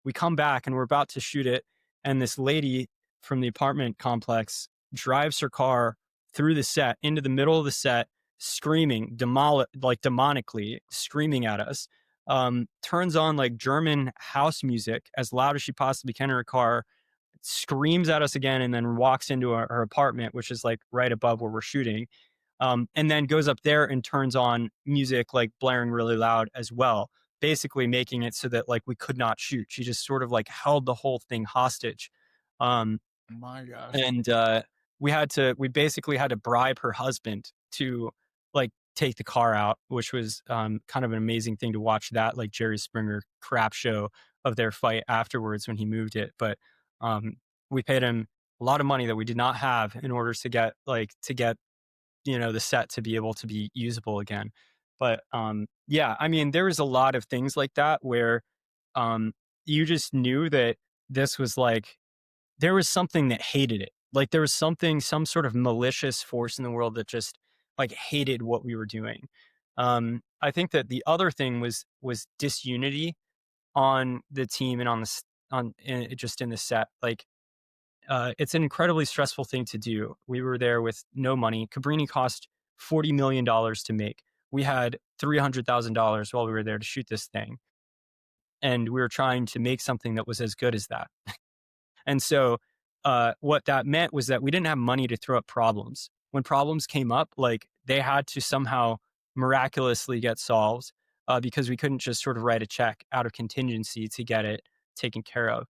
we come back and we're about to shoot it, and this lady from the apartment complex drives her car through the set into the middle of the set, screaming, like demonically screaming at us. Turns on like German house music as loud as she possibly can in her car, screams at us again, and then walks into her apartment, which is like right above where we're shooting. And then goes up there and turns on music like blaring really loud as well, basically making it so that like we could not shoot. She just sort of like held the whole thing hostage. Um, My gosh. and we basically had to bribe her husband to like take the car out, which was kind of an amazing thing to watch, that like Jerry Springer crap show of their fight afterwards when he moved it. But we paid him a lot of money that we did not have in order to get you know, the set to be able to be usable again. But yeah, I mean, there was a lot of things like that where you just knew that this was like, there was something that hated it. Like there was some sort of malicious force in the world that just like hated what we were doing. I think that the other thing was disunity on the team and on just in the set. Like it's an incredibly stressful thing to do. We were there with no money. Cabrini cost $40 million to make. We had $300,000 while we were there to shoot this thing, and we were trying to make something that was as good as that. And so, what that meant was that we didn't have money to throw up problems. When problems came up, like they had to somehow miraculously get solved because we couldn't just sort of write a check out of contingency to get it taken care of.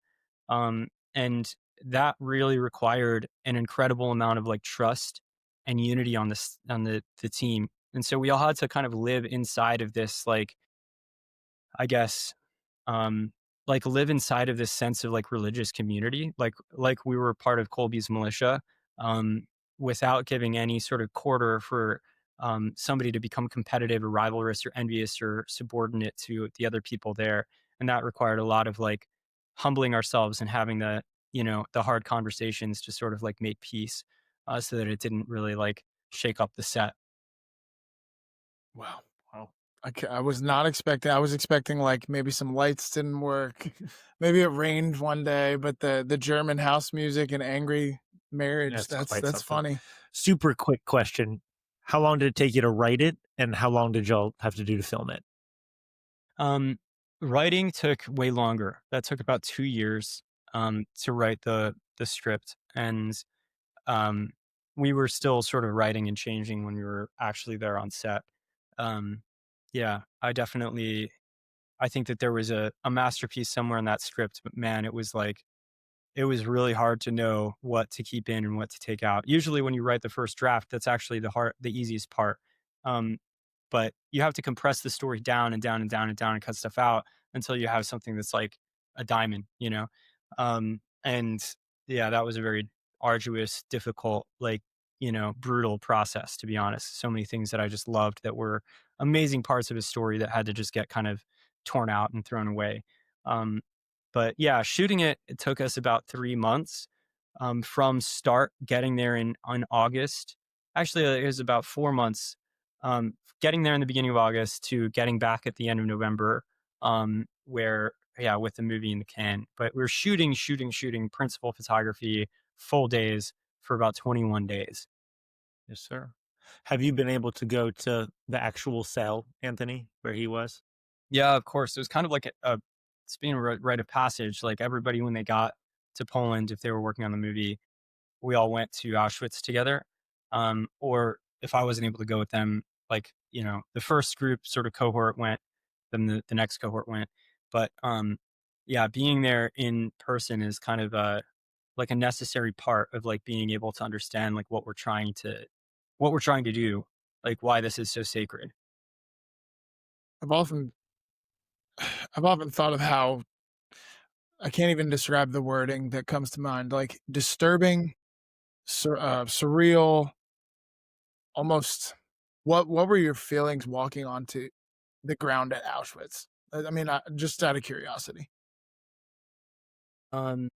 And that really required an incredible amount of like trust and unity on the team. And so we all had to kind of live inside of this, like, I guess, um, like live inside of this sense of like religious community, like we were part of Colby's militia, um, without giving any sort of quarter for somebody to become competitive or rivalrous or envious or subordinate to the other people there. And that required a lot of like humbling ourselves and having the hard conversations to sort of like make peace, so that it didn't really like shake up the set. Wow. Wow. I was not expecting. I was expecting like maybe some lights didn't work, maybe it rained one day, but the German house music and angry marriage. That's That's quite that's something. funny. Super quick question. How long did it take you to write it? And how long did y'all have to do to film it? Um, Writing took way longer. That took about 2 years to write the script, and um, we were still sort of writing and changing when we were actually there on set. Um, yeah, I think that there was a masterpiece somewhere in that script, but man, it was really hard to know what to keep in and what to take out. Usually when you write the first draft, that's actually the easiest part. Um, but you have to compress the story down and down and down and down and cut stuff out until you have something that's like a diamond, you know? And yeah, that was a very arduous, difficult, like, brutal process, to be honest. So many things that I just loved that were amazing parts of his story that had to just get kind of torn out and thrown away. Um, but yeah, shooting it took us about 3 months, from start getting there in August. Actually, it was about 4 months, getting there in the beginning of August to getting back at the end of November, where, yeah, with the movie in the can. But we were shooting principal photography full days for about 21 days. Yes, sir. Have you been able to go to the actual cell, Anthony, where he was? Yeah, of course. It was kind of like it's being a rite of passage. Like everybody, when they got to Poland, if they were working on the movie, we all went to Auschwitz together. Or if I wasn't able to go with them, like, the first group sort of cohort went, then the next cohort went. But yeah, being there in person is kind of like a necessary part of like being able to understand like what we're trying to do, like why this is so sacred. I've often I've often thought of how I can't even describe the wording that comes to mind, like disturbing, surreal, almost. What were your feelings walking onto the ground at Auschwitz? I mean, just out of curiosity. Um,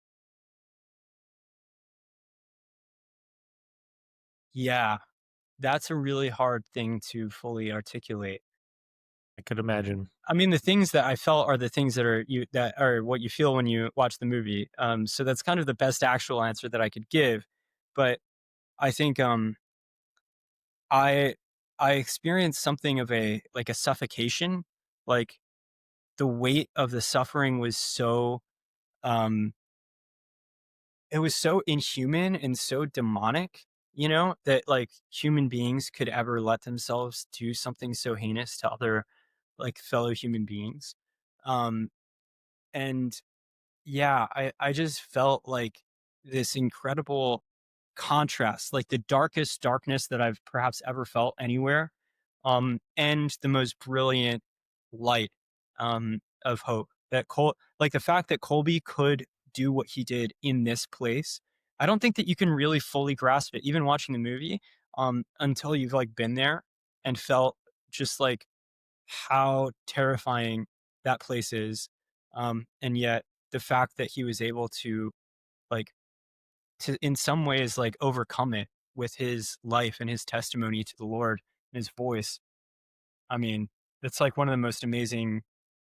yeah, that's a really hard thing to fully articulate. I could imagine. I mean, the things that I felt are the things that are what you feel when you watch the movie. So that's kind of the best actual answer that I could give. But I think I I experienced something of a suffocation. Like the weight of the suffering was so um it was so inhuman and so demonic, that like human beings could ever let themselves do something so heinous to other like fellow human beings. Um and Yeah, I just felt like this incredible contrast, like the darkest darkness that I've perhaps ever felt anywhere, and the most brilliant light, of hope. Like the fact that Colby could do what he did in this place. I don't think that you can really fully grasp it, even watching the movie, until you've like been there and felt just like how terrifying that place is. And yet the fact that he was able to like to in some ways like overcome it with his life and his testimony to the Lord and his voice. I mean, it's like one of the most amazing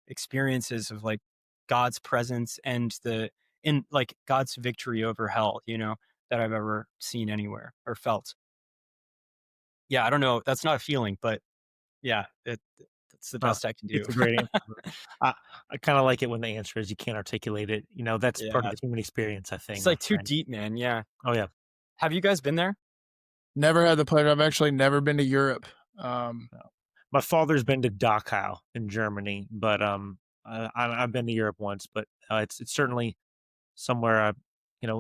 experiences of like God's presence and the in like God's victory over hell, that I've ever seen anywhere or felt. Yeah, I don't know. That's not a feeling, but yeah, that's the Huh, best I can do. it's a great answer. I I kinda like it when the answer is you can't articulate it, that's part of Yeah, the human experience, I it's think, my like too friend. deep, man. Yeah. Oh, yeah. Have you guys been there? Never had the pleasure. I've actually never been to Europe. Um, No. My father's been to Dachau in Germany, but, I've been to Europe once, but, it's certainly somewhere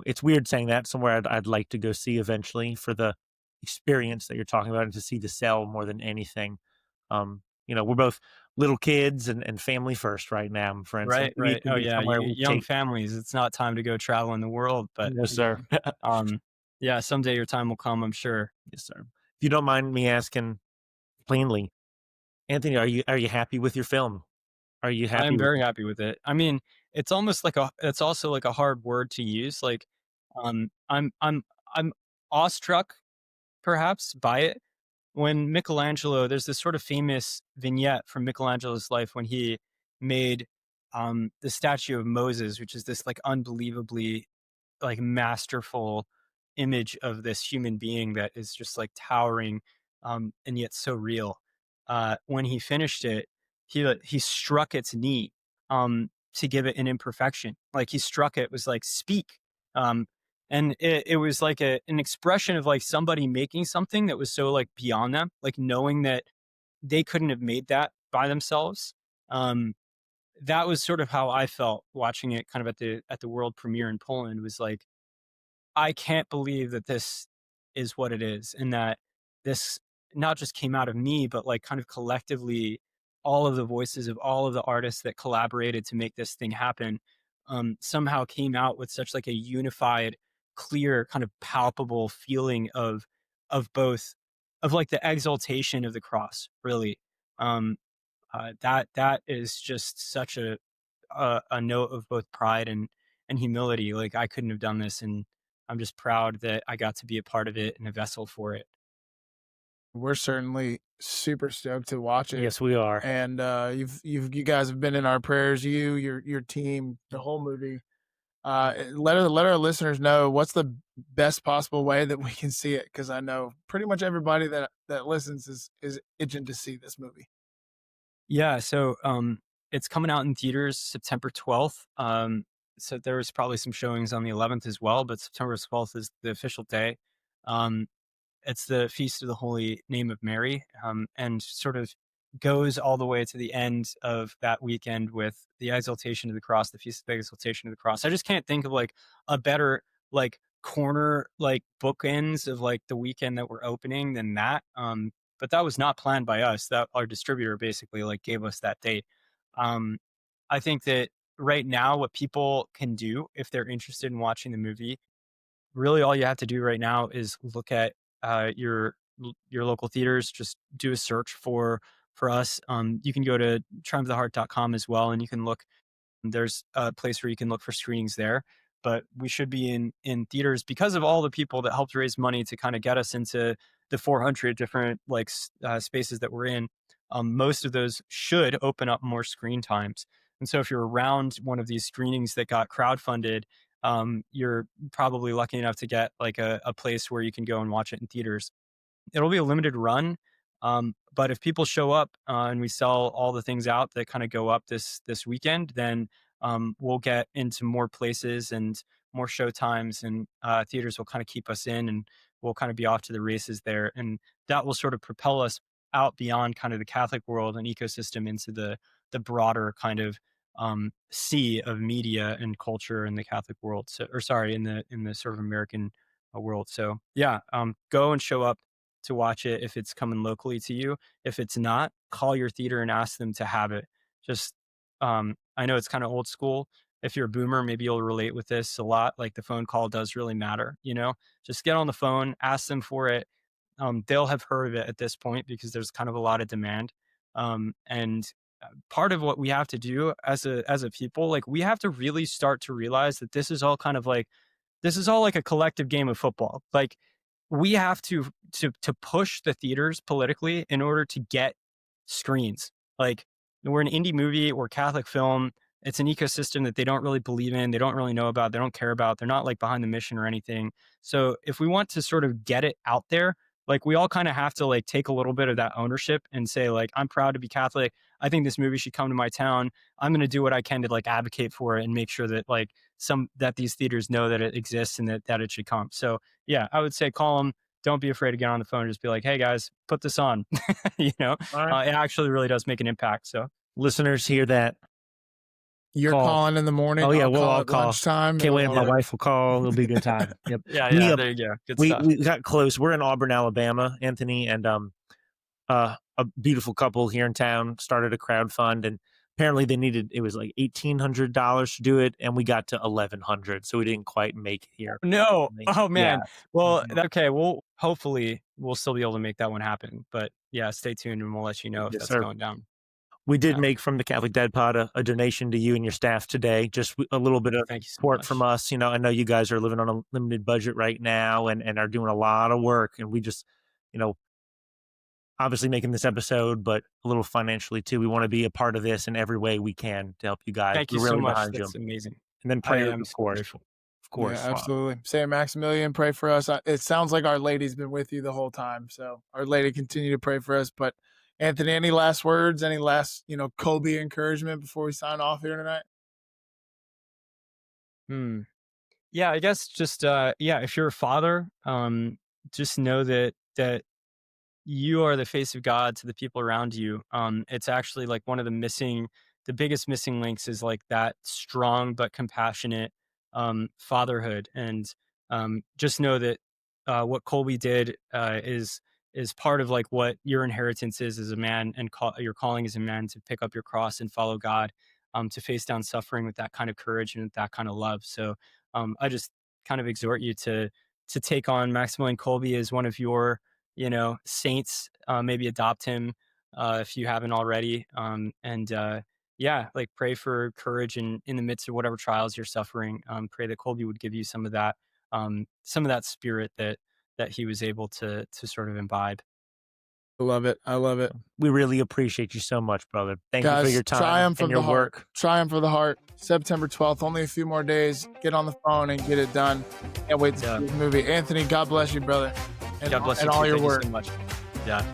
it's weird saying that, somewhere I'd like to go see eventually for the experience that you're talking about and to see the cell more than anything. We're both little kids and family first right now, my friend, so Right, maybe it right. can Oh be yeah, somewhere you we young take. families. It's not time to go travel in the world, but No, sir. um, yeah, someday your time will come. I'm sure. Yes, sir. If you don't mind me asking plainly, Anthony, are you happy with your film? Are you I happy am with very it? happy with it. I mean, it's also like a hard word to use. Like, I'm awestruck perhaps by it. When Michelangelo, there's this sort of famous vignette from Michelangelo's life when he made the statue of Moses, which is this like unbelievably like masterful image of this human being that is just like towering, and yet so real. When he finished it, he struck its knee, to give it an imperfection. Like he struck it, was like speak, um, and it was like an expression of like somebody making something that was so like beyond them, like knowing that they couldn't have made that by themselves. Um, that was sort of how I felt watching it, kind of at the world premiere in Poland. Was like, I can't believe that this is what it is, and that this not just came out of me, but like kind of collectively, all of the voices of all of the artists that collaborated to make this thing happen, somehow came out with such like a unified, clear, kind of palpable feeling of both of like the exaltation of the cross, really. Um, that is just such a note of both pride and humility. Like I couldn't have done this, and I'm just proud that I got to be a part of it and a vessel for it. we're certainly super stoked to watch it, Yes, we are. and you guys have been in our prayers. Your team, the whole movie. Let our listeners know what's the best possible way that we can see it, because I know pretty much everybody that listens is itching to see this movie. Yeah, so it's coming out in theaters September 12th. So there was probably some showings on the 11th as well, but September 12th is the official day. Um, It's the Feast of the Holy Name of Mary, and sort of goes all the way to the end of that weekend with the Exaltation of the Cross, the Feast of the Exaltation of the Cross. I just can't think of like a better like corner like bookends of like the weekend that we're opening than that. But that was not planned by us. That our distributor basically like gave us that date. Um, I think that right now, what people can do if they're interested in watching the movie, really all you have to do right now is look at your local theaters. Just do a search for us. You can go to triumphoftheheart.com as well, and you can look. There's a place where you can look for screenings there. But we should be in theaters because of all the people that helped raise money to kind of get us into the 400 different like spaces that we're in. Most of those should open up more screen times. And so if you're around one of these screenings that got crowdfunded, you're probably lucky enough to get like a place where you can go and watch it in theaters. It'll be a limited run, but if people show up and we sell all the things out that kind of go up this weekend, then we'll get into more places and more show times, and theaters will kind of keep us in, and we'll kind of be off to the races there, and that will sort of propel us out beyond kind of the Catholic world and ecosystem into the broader kind of sea of media and culture in the Catholic world. So, or sorry, in the sort of American world. So yeah, go and show up to watch it if it's coming locally to you. If it's not, call your theater and ask them to have it. Just I know it's kind of old school. If you're a boomer, maybe you'll relate with this a lot. Like the phone call does really matter. Just get on the phone, ask them for it. They'll have heard of it at this point because there's kind of a lot of demand. And part of what we have to do as a people, like we have to really start to realize that this is all kind of like this is all like a collective game of football. Like, we have to push the theaters politically in order to get screens. Like, we're an indie movie, we're Catholic film. It's an ecosystem that they don't really believe in, they don't really know about, they don't care about. They're not like behind the mission or anything. So if we want to sort of get it out there, like, we all kind of have to like take a little bit of that ownership and say, like, I'm proud to be Catholic. I think this movie should come to my town. I'm going to do what I can to like advocate for it and make sure that like that these theaters know that it exists and that it should come. So yeah, I would say call them. Don't be afraid to get on the phone and just be like, hey guys, put this on. You know, All right. it actually really does make an impact. So Listeners, hear that. You're Call. calling in the morning. Oh, yeah, I'll I'll call. lunchtime. Can't wait. It'll My work. wife will call. It'll be a good time. Yep. yeah, We, there you go. Good we, stuff. we got close. We're in Auburn, Alabama, Anthony, and a beautiful couple here in town started a crowdfund, and apparently it was like $1,800 to do it, and we got to $1,100, so we didn't quite make it here. No. Oh man. Yeah. Well, okay. Well, hopefully we'll still be able to make that one happen. But yeah, stay tuned and we'll let you know if Yes, that's sir. going down. We did Yeah. make from the Catholic Dad Pod a donation to you and your staff today. Just a little bit of Thank you so support much. from us. You know, I know you guys are living on a limited budget right now and are doing a lot of work. And we just, you know, obviously making this episode, but a little financially too. We want to be a part of this in every way we can to help you guys. Thank you We're so really much. behind you. That's amazing. And then I prayers, am of so course. grateful. Of course. Yeah, absolutely. Say, Maximilian, pray for us. It sounds like Our Lady's been with you the whole time. So Our Lady, continue to pray for us. But Anthony, any last words? Any last, Kolbe encouragement before we sign off here tonight? Yeah, I guess just if you're a father, just know that you are the face of God to the people around you. It's actually like one of the biggest missing links is like that strong but compassionate fatherhood. And just know that what Kolbe did is part of like what your inheritance is as a man, and your calling as a man to pick up your cross and follow God, to face down suffering with that kind of courage and with that kind of love. So I just kind of exhort you to take on Maximilian Kolbe as one of your saints. Maybe adopt him if you haven't already. Like pray for courage in the midst of whatever trials you're suffering. Pray that Kolbe would give you some of that spirit that he was able to sort of imbibe. I love it. We really appreciate you so much, brother. Thank you Guys, for your time triumph and of your the heart. work. Triumph of the Heart, September 12th. Only a few more days. Get on the phone and get it done. Can't wait to see this movie. Anthony, God bless you, brother. And, God bless and you all too. your Thank you work. so much. Yeah.